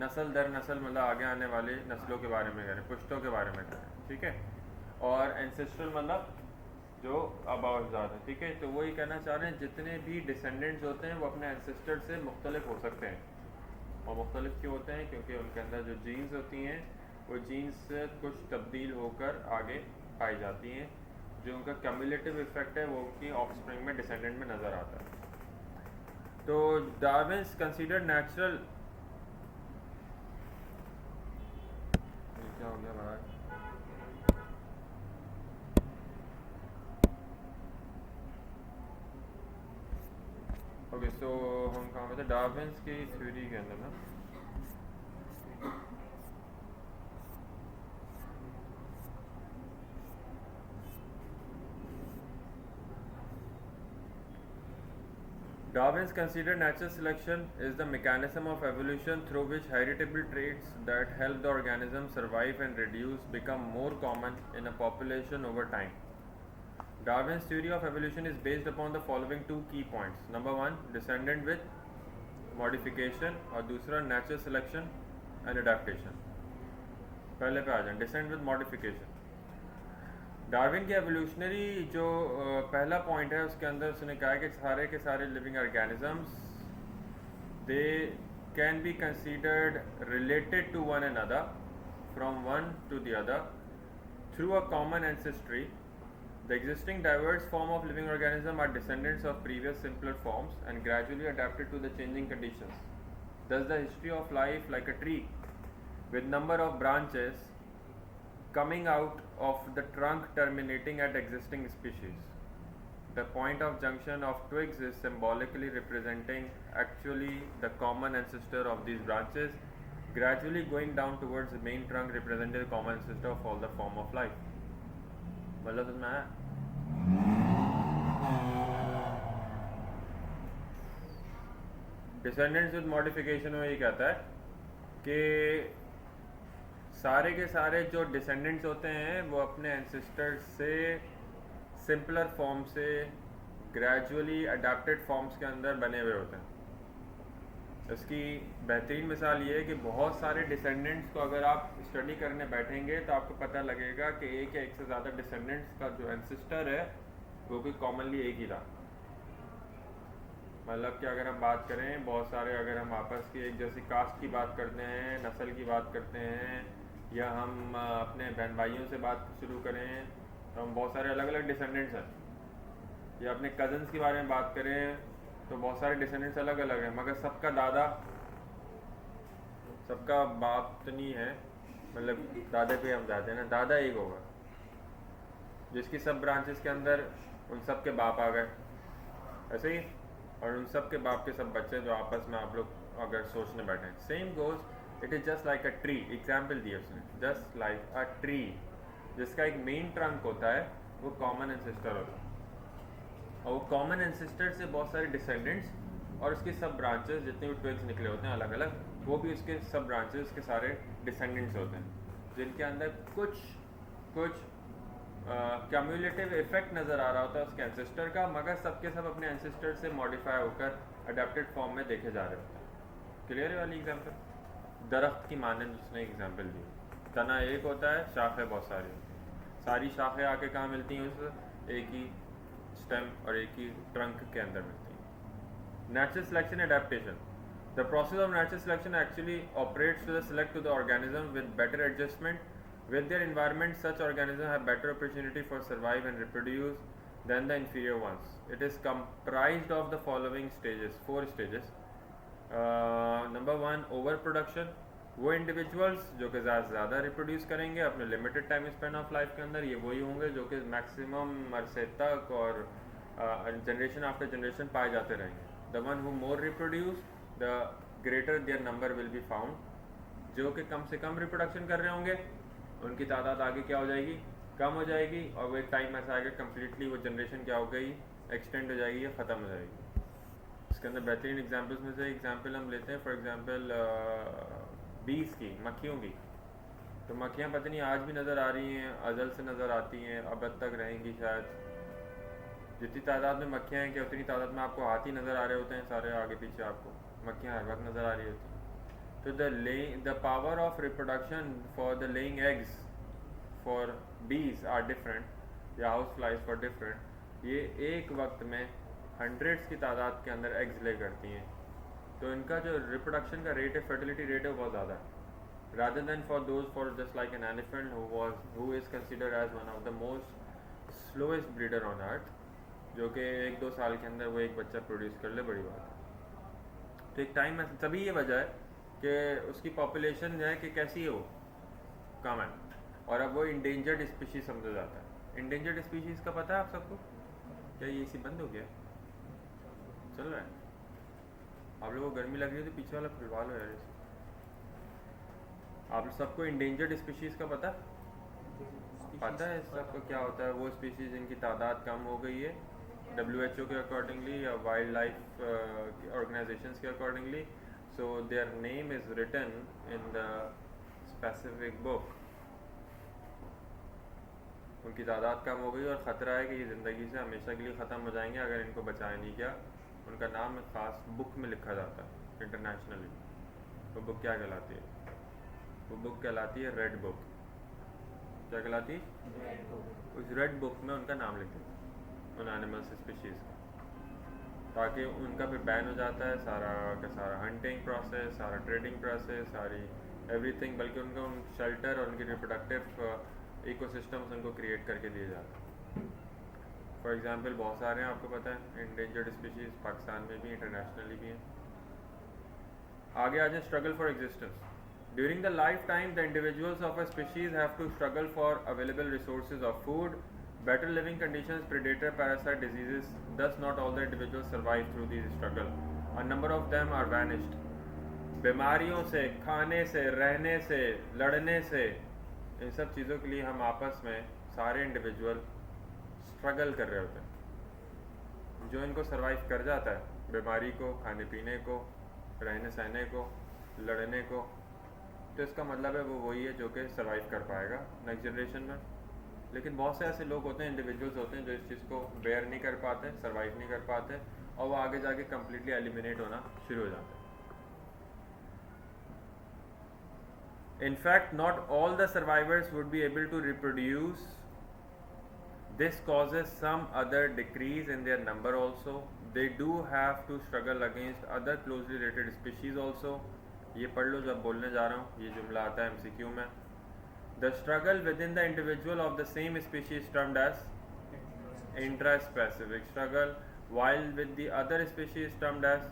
नस्ल दर नस्ल मतलब आगे आने वाली नस्लों के बारे में करें, पुश्तों के बारे में करें, ठीक है। और एंसेस्ट्रल मतलब जो आबा अजदाद है, ठीक है। तो वही कहना चाह रहे हैं जितने भी डिसेंडेंट्स होते हैं वो अपने एंसेस्टर से मुख्तलिफ हो सकते हैं। और मुख्तलिफ क्यों होते हैं? क्योंकि उनके अंदर जो जीन्स होती हैं वो जीन्स कुछ तब्दील होकर आगे पाई जाती हैं, जो उनका कम्युलेटिव इफेक्ट है वो उनकी ऑफस्प्रिंग में, डिसेंडेंट में नज़र आता है। तो डार्विन्स कंसीडर नेचुरल, क्या हो गया महाराज? ओके, सो हम कहाँ पे थे? डार्विन्स की थ्योरी के अंदर ना, Darwin's considered natural selection is the mechanism of evolution through which heritable traits that help the organism survive and reduce become more common in a population over time. Darwin's theory of evolution is based upon the following two key points. Number one, descendant with modification, और दूसरा natural selection and adaptation. पहले पे आ जाए, descent with modification. Darwin की evolutionary जो पहला point है उसके अंदर उसने कहा कि सारे के सारे living organisms they can be considered related to one another from one to the other through a common ancestry. The existing diverse form of living organism are descendants of previous simpler forms and gradually adapted to the changing conditions. Thus the history of life like a tree with number of branches coming out of the trunk terminating at existing species. The point of junction of twigs is symbolically representing actually the common ancestor of these branches, gradually going down towards the main trunk representing the common ancestor of all the form of life. मतलब समझ में आया? Descendants with modification में ये कहता है कि सारे के सारे जो डिसेंडेंट्स होते हैं वो अपने एंसेस्टर्स से सिंपलर फॉर्म से ग्रेजुअली अडेप्टेड फॉर्म्स के अंदर बने हुए होते हैं. इसकी बेहतरीन मिसाल ये है कि बहुत सारे डिसेंडेंट्स को अगर आप स्टडी करने बैठेंगे तो आपको पता लगेगा कि एक या एक से ज़्यादा डिसेंडेंट्स का जो एंसेस्टर है वो भी कॉमनली एक ही था. मतलब कि अगर हम बात करें बहुत सारे, अगर हम आपस की एक जैसी कास्ट की बात करते हैं, नस्ल की बात करते हैं, या हम अपने बहन भाइयों से बात शुरू करें तो हम बहुत सारे अलग अलग डिसेंडेंट्स हैं, या अपने कज़न्स के बारे में बात करें तो बहुत सारे डिसेंडेंट्स अलग अलग हैं, मगर सबका दादा, सबका बाप तो नहीं है, मतलब दादे पे हम जाते हैं ना, दादा एक होगा जिसकी सब ब्रांचेस के अंदर उन सब के बाप आ गए, ऐसे ही, और उन सब के बाप के सब बच्चे जो आपस में आप लोग अगर सोचने बैठे. Same goes, it is just like a tree. Example दिया उसने, जस्ट लाइक अ ट्री जिसका एक मेन ट्रंक होता है वो कॉमन एंसेस्टर होता है, और वो कॉमन एंसेस्टर से बहुत सारे डिसेंडेंट्स और उसके सब ब्रांचेस जितने भी ट्विग्स निकले होते हैं अलग अलग, वो भी उसके सब ब्रांचेस के सारे डिसेंडेंट्स होते हैं जिनके अंदर कुछ कुछ क्यूमुलेटिव इफेक्ट नज़र आ रहा होता है उसके एंसेस्टर का, मगर सबके सब अपने एंसेस्टर से मॉडिफाई होकर अडेप्टेड फॉर्म में देखे जा रहे होते हैं. क्लियर है वाली एग्जांपल? दरख्त की मानंद उसने एग्जांपल दी, तना एक होता है, शाखें बहुत सारी होती हैं, सारी शाखें आके कहाँ मिलती हैं? उस एक ही स्टेम और एक ही ट्रंक के अंदर मिलती हैं. Natural selection adaptation. The process of natural selection actually operates to select to the organism with better adjustment with their environment. Such organisms have better opportunity for survive and reproduce than the inferior ones. It is comprised of the following stages, 4 stages. Number 1, overproduction. वो individuals जो कि ज़्यादा reproduce करेंगे अपने limited time span of life के अंदर, ये वही होंगे जो कि मैक्सिमम अरसे तक और जनरेशन आफ्टर जनरेशन पाए जाते रहेंगे. The one who more reproduce the greater their number will be found. जो कि कम से कम रिप्रोडक्शन कर रहे होंगे उनकी तादाद आगे क्या हो जाएगी? कम हो जाएगी, और वो एक टाइम ऐसा आएगा कम्प्लीटली वो जनरेशन क्या हो गई? एक्सटेंड हो जाएगी या ख़त्म हो जाएगी. इसके अंदर बेहतरीन एग्जांपल्स में से एग्जांपल हम लेते हैं, फॉर एग्जांपल बीज की, मक्खियों की. तो मक्खियाँ पता नहीं आज भी नज़र आ रही हैं, अज़ल से नज़र आती हैं, अब तक रहेंगी शायद. जितनी तादाद में मक्खियाँ हैं कि उतनी तादाद में आपको हाथी नज़र आ रहे होते हैं सारे आगे पीछे आपको, मक्खियाँ हर वक्त नज़र आ रही होती। तो the power of reproduction for the laying eggs for bees are different या हाउस फ्लाइज फॉर डिफरेंट। ये एक वक्त में हंड्रेड्स की तादाद के अंदर एग्स ले करती हैं, तो इनका जो रिप्रोडक्शन का रेट है, फर्टिलिटी रेट है, वो बहुत ज़्यादा है। rather than for those for just like an elephant who is considered as one of the most slowest breeder on earth, जो कि 1-2 साल के अंदर वो एक बच्चा प्रोड्यूस कर ले, बड़ी बात है। तो एक टाइम में तभी ये वजह है कि उसकी पॉपुलेशन जो है कि कैसी है, वो कम है, और अब वो इंडेंजर्ड स्पीशीज़ समझा जाता है। इंडेंजर्ड स्पीशीज़ का पता है आप सबको? क्या ये इसी बंद हो गया, चल रहा है? आप लोगों को गर्मी लग रही है तो पीछे वाला खुलवा लो यार। आप सबको इंडेंजर्ड स्पीशीज़ का पता है सबको क्या होता है? वो स्पीशीज़ जिनकी तादाद कम हो गई है WHO के अकॉर्डिंगली या वाइल्ड लाइफ ऑर्गेनाइजेशंस के accordingly, so their name is written in the specific book. उनकी तादाद कम हो गई और ख़तरा है कि ये ज़िंदगी से हमेशा के लिए ख़त्म हो जाएंगे अगर इनको बचाया नहीं गया। उनका नाम एक ख़ास बुक में लिखा जाता है इंटरनेशनली। वो बुक क्या कहलाती है? वो बुक कहलाती है रेड बुक। क्या कहलाती है? उस रेड बुक में उनका नाम लिख देते उन एनिमल्स स्पीशीज़ का, ताकि उनका फिर बैन हो जाता है सारा का सारा हंटिंग प्रोसेस, सारा ट्रेडिंग प्रोसेस, सारी एवरीथिंग, बल्कि उनका उन शेल्टर और उनकी रिप्रोडक्टिव इकोसिस्टम्स उनको क्रिएट करके दिए जाते हैं। फॉर एग्जांपल बहुत सारे हैं, आपको पता है, इंडेंजर्ड स्पीशीज़ पाकिस्तान में भी, इंटरनेशनली भी हैं। आगे आ जाए, struggle for existence. During the lifetime, the individuals of a species have to struggle for available resources of food, better living conditions, predator, parasite, diseases. Thus, not all the individuals survive through these struggle. A number of them are vanished. बीमारियों से, खाने से, रहने से, लड़ने से, इन सब चीज़ों के लिए हम आपस में सारे इंडिविजुअल स्ट्रगल कर रहे होते हैं। जो इनको सर्वाइव कर जाता है, बीमारी को, खाने पीने को, रहने सहने को, लड़ने को, तो इसका मतलब है वो वही है जो कि सर्वाइव कर पाएगा नेक्स्ट जनरेशन में। लेकिन बहुत से ऐसे लोग होते हैं, इंडिविजुअल्स होते हैं, जो इस चीज़ को बेयर नहीं कर पाते, सर्वाइव नहीं कर पाते, और वो आगे जाके कम्प्लीटली एलिमिनेट होना शुरू हो जाते हैं। In fact, not all the survivors would be able to reproduce. This causes some other decrease in their number also. They do have to struggle against other closely related species also. ये पढ़ लो जब बोलने जा रहा हूँ, ये जुमला आता है MCQ में। The struggle within the individual of the same species termed as intraspecific struggle, while with the other species termed as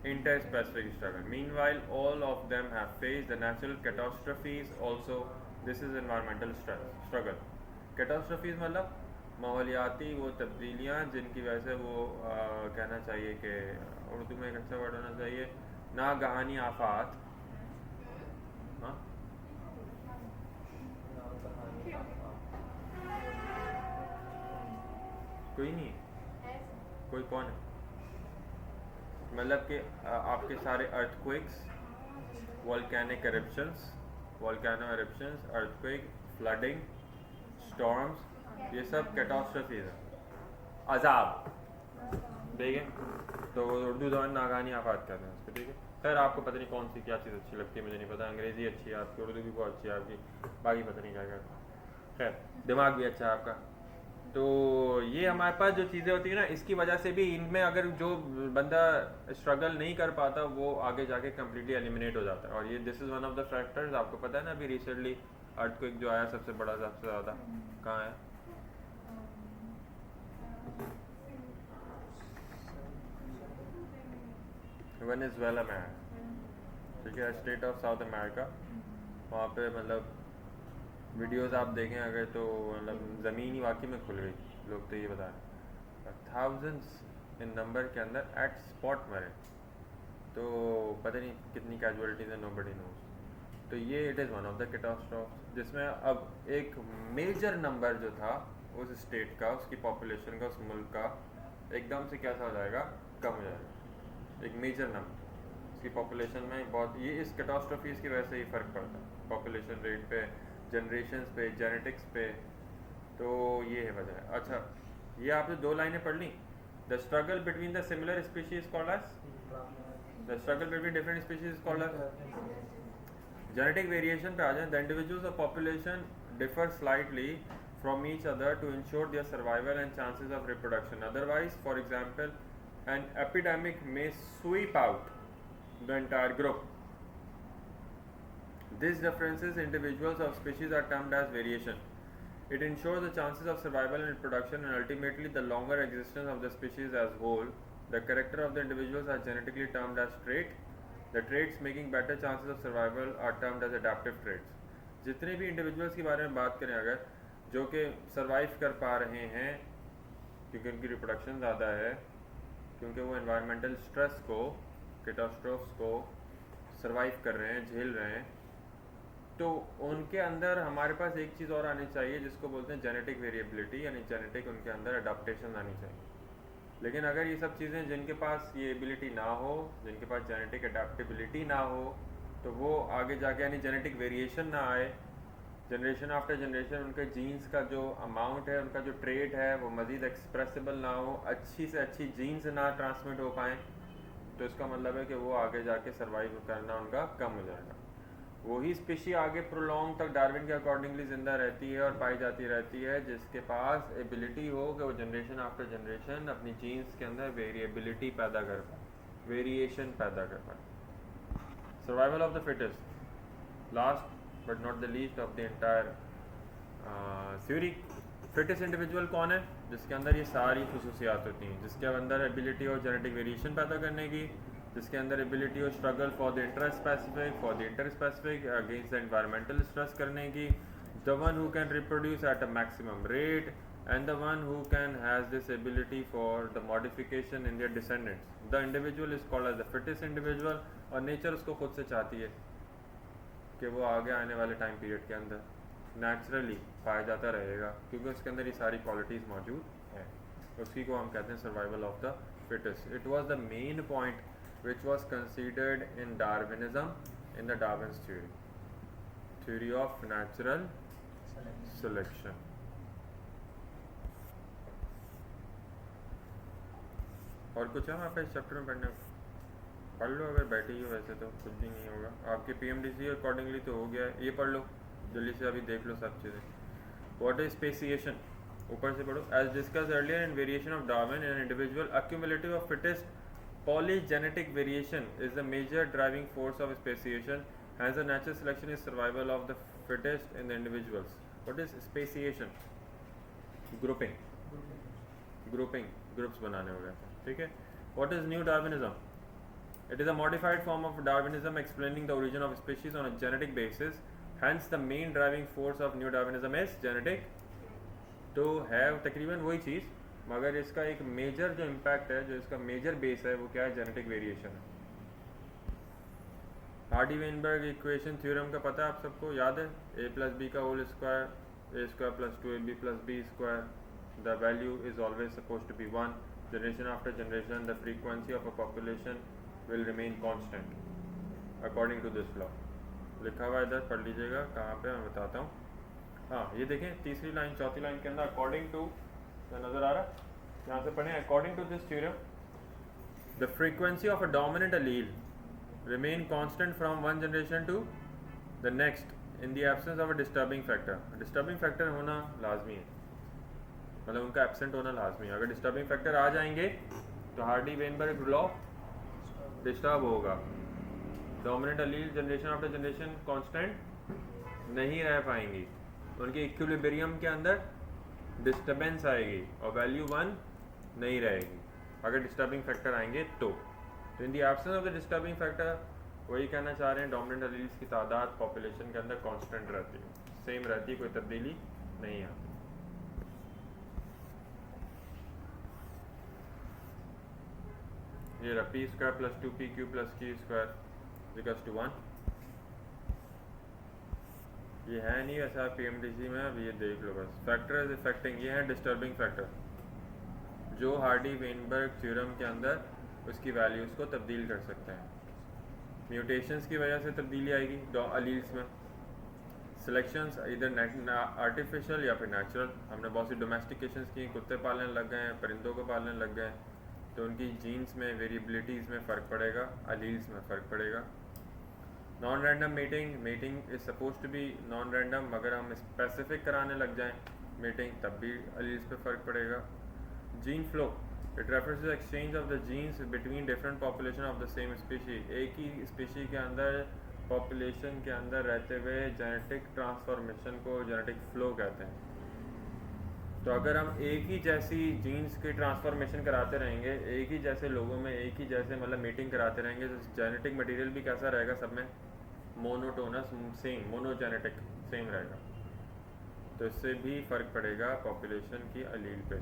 interspecific struggle. Meanwhile, all of them have faced the natural catastrophes also. This is environmental struggle. Catastrophes मतलब माहौलियाती वो तब्दीलियाँ जिनकी वजह से वो कहना चाहिए कि उर्दू में एक अच्छा वर्ड होना चाहिए, नागहानी आफात। हाँ, कोई नहीं, कोई कौन है? मतलब कि आपके सारे earthquakes, volcanic eruptions, volcano eruptions, earthquake, flooding, storms, ये सब कैटास्ट्रफीज है, अजाब, ठीक है। तो उर्दू जबान नागानी आफात कहते हैं उसको, ठीक है। खैर आपको पता नहीं कौन सी क्या चीज़ अच्छी लगती है, मुझे नहीं पता। अंग्रेज़ी अच्छी है आपकी, उर्दू भी बहुत अच्छी है आपकी, बाकी पता नहीं क्या क्या। खैर दिमाग भी अच्छा है आपका। तो ये हमारे पास जो चीज़ें होती हैं ना, इसकी वजह से भी इनमें अगर जो बंदा स्ट्रगल नहीं कर पाता वो आगे जाके कम्प्लीटली एलिमिनेट हो जाता है। और ये this is one of the factors. आपको पता है ना, अभी रिसेंटली अर्थक्वेक जो आया सबसे बड़ा, सबसे ज़्यादा कहाँ है? वेनेजुएला में है, ठीक है, स्टेट ऑफ साउथ अमेरिका। वहाँ पे मतलब वीडियोस आप देखें अगर तो मतलब ज़मीन ही वाकई में खुल गई। लोग तो ये बता रहे हैं थाउजेंड्स इन नंबर के अंदर एट स्पॉट मरे। तो पता नहीं कितनी कैजुअलिटीज़ है, नोबडी नोज। तो ये it is one of the catastrophes जिसमें अब एक मेजर नंबर जो था उस स्टेट का, उसकी पॉपुलेशन का, उस मुल्क का, एकदम से कैसा हो जाएगा, कम हो जाएगा। एक मेजर नंबर उसकी पॉपुलेशन में बहुत, ये इस कैटास्ट्रॉफीज़ की वजह से ही फ़र्क पड़ता है पॉपुलेशन रेट पे, जनरेशन्स पे, जेनेटिक्स पे। तो ये है वजह। अच्छा, ये आपने 2 लाइनें पढ़ ली। The struggle between the similar species called as The struggle between different species is called a genetic variation पे आ जाए. The individuals of population differ slightly from each other to ensure their survival and chances of reproduction. Otherwise, for example, an epidemic may sweep out the entire group. These differences individuals of species are termed as variation. It ensures the chances of survival and reproduction and ultimately the longer existence of the species as whole. The character of the individuals are genetically termed as trait. The traits making better chances of survival are termed as adaptive traits. जितने भी individuals के बारे में बात करें अगर जो कि सर्वाइव कर पा रहे हैं क्योंकि उनकी रिप्रोडक्शन ज़्यादा है, क्योंकि वो एनवायरमेंटल स्ट्रेस को, कैटास्ट्रोफ्स को सर्वाइव कर रहे हैं, झेल रहे हैं, तो उनके अंदर हमारे पास एक चीज़ और आनी चाहिए जिसको बोलते हैं जेनेटिक वेरिएबिलिटी, यानी जेनेटिक उनके अंदर अडाप्टेशन आनी चाहिए. लेकिन अगर ये सब चीज़ें जिनके पास ये एबिलिटी ना हो, जिनके पास जेनेटिक अडेप्टेबिलिटी ना हो, तो वो आगे जाके यानी जेनेटिक वेरिएशन ना आए, जनरेशन आफ्टर जनरेशन उनके जीन्स का जो अमाउंट है, उनका जो ट्रेट है वो मज़ीद एक्सप्रेसिबल ना हो, अच्छी से अच्छी जीन्स ना ट्रांसमिट हो पाएँ, तो इसका मतलब है कि वो आगे जाके सर्वाइव करना उनका कम हो जाएगा. वही स्पीशी आगे प्रोलॉन्ग तक डार्विन के अकॉर्डिंगली ज़िंदा रहती है और पाई जाती रहती है जिसके पास एबिलिटी हो कि वो जनरेशन आफ्टर जनरेशन अपनी जीन्स के अंदर वेरिएबिलिटी पैदा कर पाए, वेरिएशन पैदा कर पाए. Survival of the fittest, last but not the least of the entire theory. Fittest individual कौन है? जिसके अंदर ये सारी खसूसियात होती हैं, जिसके अंदर एबिलिटी और जेनेटिक वेरिएशन पैदा करने की, जिसके अंदर एबिलिटी और struggle for the inter specific against the environmental stress करने की, the one who can reproduce at a maximum rate and the one who can has this ability for the modification in their descendants. The individual is called as the fittest individual. और nature उसको खुद से चाहती है कि वो आगे आने वाले टाइम पीरियड के अंदर नेचुरली पाया जाता रहेगा क्योंकि उसके अंदर ये सारी क्वालिटीज़ मौजूद हैं. उसी को हम कहते हैं survival of the fittest. It was the main point which was considered in Darwinism in the Darwin's theory of natural selection. और कुछ है वहाँ पे इस चैप्टर में पढ़ने? पढ़ लो अगर बैठी हो, वैसे तो कुछ भी नहीं होगा. आपके PMDC अकॉर्डिंगली तो हो गया, ये पढ़ लो जल्दी से, अभी देख लो सब चीज़ें. What is speciation? ऊपर से पढ़ो. As discussed earlier in variation of Darwin, an individual accumulative of fittest polygenetic variation is the major driving force of speciation. Hence, the natural selection is survival of the fittest in the individuals. What is speciation? Grouping. Groups बनाने हो गए. ठीक है. What is New Darwinism? It is a modified form of Darwinism explaining the origin of species on a genetic basis. Hence, the main driving force of New Darwinism is genetic. तो है तकरीबन वही चीज़, मगर इसका एक मेजर जो impact है, जो इसका मेजर बेस है, वो क्या है? जेनेटिक वेरिएशन है. हार्डी वेनबर्ग इक्वेशन थ्योरम का पता है आप सबको, याद है? a प्लस बी का whole square, a square plus 2ab plus B square, the value is always suppose to be 1. Generation after generation the frequency of a population will remain constant according to this law. लिखा हुआ इधर पढ़ लीजिएगा, कहाँ पे मैं बताता हूँ. हाँ, ये देखें तीसरी लाइन चौथी लाइन के अंदर अकॉर्डिंग टू, नज़र आ रहा? यहाँ से पढ़ें. According to this theorem the frequency of a dominant allele remain constant from one generation to the next in the absence of a disturbing factor. Disturbing factor होना लाजमी है, मतलब उनका एब्सेंट होना लाजमी है. अगर डिस्टर्बिंग फैक्टर आ जाएंगे तो हार्डी वेनबर्ग लॉ डिस्टर्ब होगा. डोमिनेंट अलील जनरेशन आफ्टर जनरेशन कांस्टेंट नहीं रह पाएंगी, उनके इक्विलिब्रियम के अंदर डिस्टर्बेंस आएगी और वैल्यू 1 नहीं रहेगी अगर डिस्टर्बिंग फैक्टर आएंगे तो. In the absence of the disturbing factor, वही कहना चाह रहे हैं, डोमिनेंट अलील्स की तादाद पॉपुलेशन के अंदर कांस्टेंट रहती है, सेम रहती है, कोई तब्दीली नहीं आती. ये रहा p square plus 2pq plus q square equals to 1. ये है नहीं वैसा PMDC में, अब ये देख लो बस. फैक्टर इज इफेक्टिंग, ये है डिस्टर्बिंग फैक्टर जो हार्डी वेनबर्ग थ्योरम के अंदर उसकी वैल्यूज़ को तब्दील कर सकते हैं. म्यूटेशंस की वजह से तब्दीली आएगी अलील्स में. सिलेक्शंस इधर आर्टिफिशियल या फिर नेचुरल. हमने बहुत सी डोमेस्टिकेशंस की, कुत्ते पालने लग गए हैं, परिंदों को पालने लग गए हैं, तो उनकी जीन्स में वेरिएबिलिटीज़ में फ़र्क पड़ेगा, अलील्स में फ़र्क पड़ेगा। Non random mating is suppose to be non random, मगर हम स्पेसिफिक कराने लग जाएं मीटिंग तब भी अलील्स पे फ़र्क पड़ेगा। Gene flow, it refers to exchange of the genes between different population of the same species. एक ही स्पीशी के अंदर, पॉपुलेशन के अंदर रहते हुए जेनेटिक ट्रांसफॉर्मेशन को जेनेटिक फ्लो कहते हैं। तो अगर हम एक ही जैसी जीन्स की ट्रांसफॉर्मेशन कराते रहेंगे, एक ही जैसे लोगों में एक ही जैसे मतलब मीटिंग कराते रहेंगे, तो जेनेटिक मटेरियल भी कैसा रहेगा, सब में मोनोटोनस, सेम, मोनोजेनेटिक सेम रहेगा। तो इससे भी फ़र्क पड़ेगा पॉपुलेशन की अलील पे।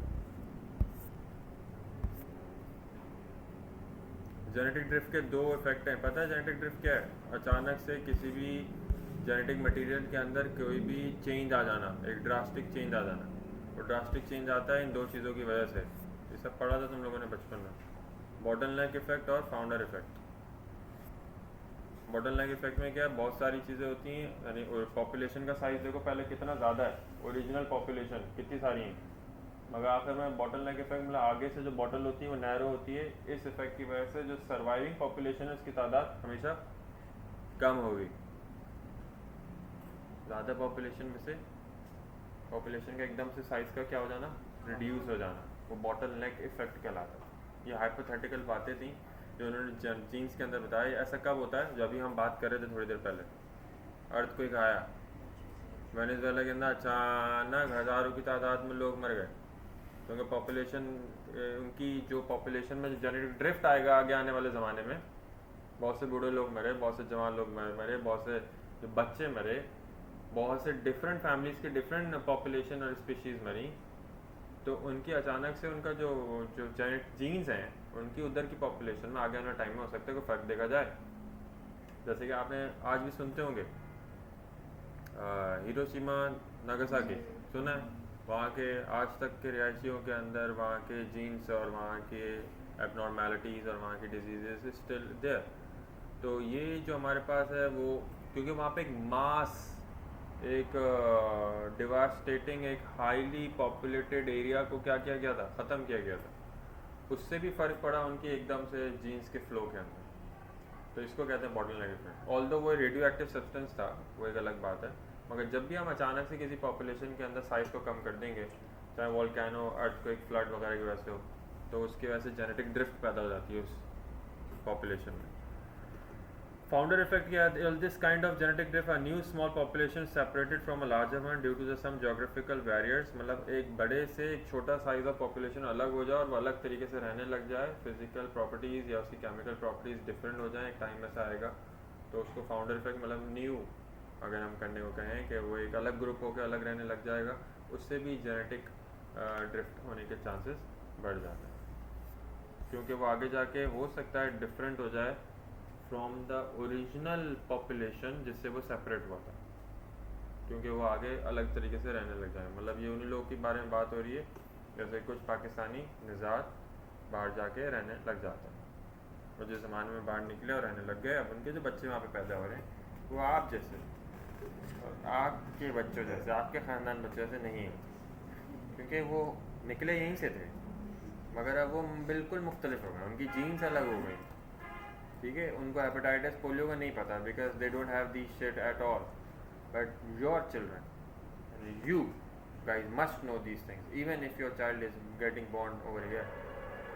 जेनेटिक ड्रिफ्ट के दो इफेक्ट हैं। पता है जेनेटिक ड्रिफ्ट क्या है? अचानक से किसी भी जेनेटिक मटेरियल के अंदर कोई भी चेंज आ जाना, एक ड्रास्टिक चेंज आ जाना। और ड्रास्टिक चेंज आता है इन दो चीज़ों की वजह से। ये सब पढ़ा था तुम लोगों ने बचपन में, बॉटलनेक इफेक्ट और फाउंडर इफेक्ट। बॉटलनेक इफेक्ट में क्या है, बहुत सारी चीज़ें होती हैं, यानी पॉपुलेशन का साइज़ देखो पहले कितना ज़्यादा है, ओरिजिनल पॉपुलेशन कितनी सारी है, मगर आखिर में बॉटलनेक इफेक्ट मतलब आगे से जो बॉटल होती है वो नैरो होती है। इस इफेक्ट की वजह से जो सर्वाइविंग पॉपुलेशन है उसकी तादाद हमेशा कम होगी। ज़्यादा पॉपुलेशन में से पॉपुलेशन का एकदम से साइज़ का क्या हो जाना, रिड्यूस हो जाना, वो बॉटलनेक इफेक्ट कहलाता है। ये हाइपोथेटिकल बातें थी जो उन्होंने जीन्स के अंदर बताया। ऐसा कब होता है, जब अभी हम बात कर रहे थे थोड़ी देर पहले, अर्थक्वेक आया वेनेजुएला के अंदर, अचानक हज़ारों की तादाद में लोग मर गए, क्योंकि पॉपुलेशन, उनकी जो पॉपुलेशन में जो जेनेटिक ड्रिफ्ट आएगा आगे आने वाले ज़माने में, बहुत से बूढ़े लोग मरे, बहुत से जवान लोग मरे, बहुत से जो बच्चे मरे, बहुत से डिफरेंट फैमिलीज़ के डिफरेंट पॉपुलेशन और स्पीशीज़ मरी। तो उनकी अचानक से उनका जो जो जीन्स हैं उनकी उधर की पॉपुलेशन में आगे आने टाइम में हो सकता है कोई फ़र्क देखा जाए। जैसे कि आपने आज भी सुनते होंगे हिरोशिमा नागासाकी, सुना है? वहाँ के आज तक के रिहायशियों के अंदर वहाँ के जीन्स और वहाँ के एबनॉर्मेलिटीज़ और वहाँ की डिजीज़ स्टिल देयर। तो ये जो हमारे पास है वो, क्योंकि वहाँ पे एक मास, एक डिवास्टेटिंग, एक हाईली पॉपुलेटेड एरिया को क्या किया गया था, ख़त्म किया गया था। उससे भी फ़र्क पड़ा उनकी एकदम से जीन्स के फ्लो के अंदर। तो इसको कहते हैं बॉटलनेक इफेक्ट। ऑल्दो वो रेडियो एक्टिव सब्सटेंस था, वो एक अलग बात है, मगर जब भी हम अचानक से किसी पॉपुलेशन के अंदर साइज़ को कम कर देंगे, चाहे वोल्केनो, अर्थक्वेक, फ्लड वगैरह की वजह से हो, तो उसकी वजह से जेनेटिक ड्रिफ्ट पैदा हो जाती है उस पॉपुलेशन में। फाउंडर इफेक्ट क्या है? This kind of genetic drift, a new small population separated from a larger one due to the some geographical barriers. मतलब एक बड़े से एक छोटा साइज ऑफ पॉपुलेशन अलग हो जाए और वो अलग तरीके से रहने लग जाए, फिजिकल प्रॉपर्टीज़ या उसकी केमिकल प्रॉपर्टीज़ डिफरेंट हो जाए, एक टाइम ऐसा आएगा, तो उसको फाउंडर इफेक्ट, मतलब न्यू अगर हम करने को कहें कि वो एक अलग ग्रुप होकर अलग रहने लग जाएगा, उससे भी जेनेटिक ड्रिफ्ट होने के चांसेस बढ़ जाते हैं, क्योंकि वो आगे जाके हो सकता है डिफरेंट हो जाए फ्रॉम द ओरिजिनल पॉपुलेशन जिससे वो सेपरेट हुआ था, क्योंकि वो आगे अलग तरीके से रहने लग जाए। मतलब ये उन्हीं लोगों के बारे में बात हो रही है जैसे कुछ पाकिस्तानी निज़ात बाहर जाके रहने लग जाता है, और जिस ज़माने में बाहर निकले और रहने लग गए, अब उनके जो बच्चे वहाँ पे पैदा हो रहे हैं वो आप जैसे और आपके बच्चों जैसे, आपके ख़ानदान बच्चों जैसे नहीं है, क्योंकि वो निकले यहीं से थे, मगर अब वो बिल्कुल मुख्तलिफ हो गए, उनकी जीन्स अलग हो गई। ठीक है, उनको हेपेटाइटिस, पोलियो का नहीं पता, because they don't have this shit at all, but your children, you guys must know these things, even if your child is getting born over here,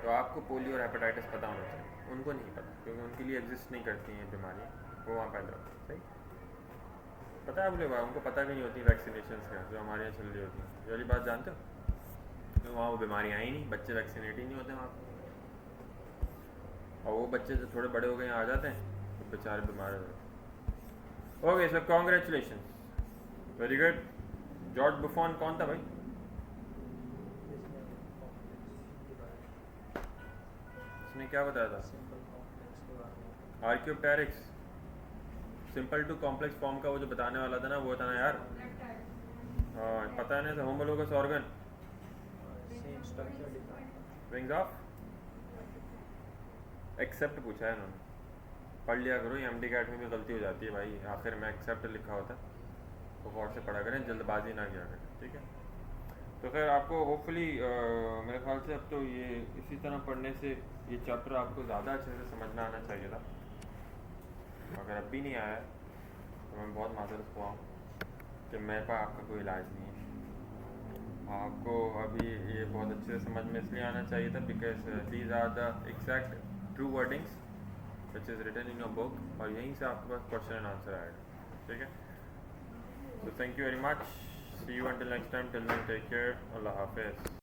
तो आपको पोलियो और हेपेटाइटिस पता होना चाहिए, उनको नहीं पता, क्योंकि उनके लिए एग्जिस्ट नहीं करती हैं बीमारियाँ, वो वहाँ पैदा होती हैं। सही पता है आप लोग, उनको पता भी नहीं होती वैक्सीनेशन का जो हमारे यहाँ चल रही होती है, ये वाली बात जानते हो? तो वहाँ वो बीमारियाँ ही नहीं, बच्चे वैक्सीनेट ही नहीं होते वहाँ, और वो बच्चे जो थोड़े बड़े हो गए आ जाते हैं तो बेचारे बीमार हो जाते। Okay sir, congratulation, very good. George बुफॉन कौन था भाई? उसने क्या बताया था? आर्क्योपटेरिक्स, सिंपल टू कॉम्प्लेक्स फॉर्म का वो जो बताने वाला था ना, वो था ना यार, हाँ पता है ना, homologous organ, wings of except पूछा है इन्होंने, पढ़ लिया करो, ये MD कैट में भी गलती हो जाती है भाई, आखिर में एक्सेप्ट लिखा होता है, तो गौर से पढ़ा करें, जल्दबाजी ना किया करें, ठीक है। तो खैर आपको होपफुली मेरे ख्याल से अब तो ये इसी तरह पढ़ने से ये चैप्टर आपको ज़्यादा अच्छे से समझ में आना चाहिए था। अगर अब भी नहीं आया है तो मैं बहुत माजरत हुआ हूँ कि मेरे पास आपका कोई इलाज नहीं है। आपको अभी ये बहुत अच्छे से समझ में इसलिए आना चाहिए था because these are the exact true wordings which is written in your book, और यहीं से आपके पास क्वेश्चन एंड आंसर आएगा। ठीक है, तो thank you very much, see you until next time, till then take care, अल्लाह हाफिज़।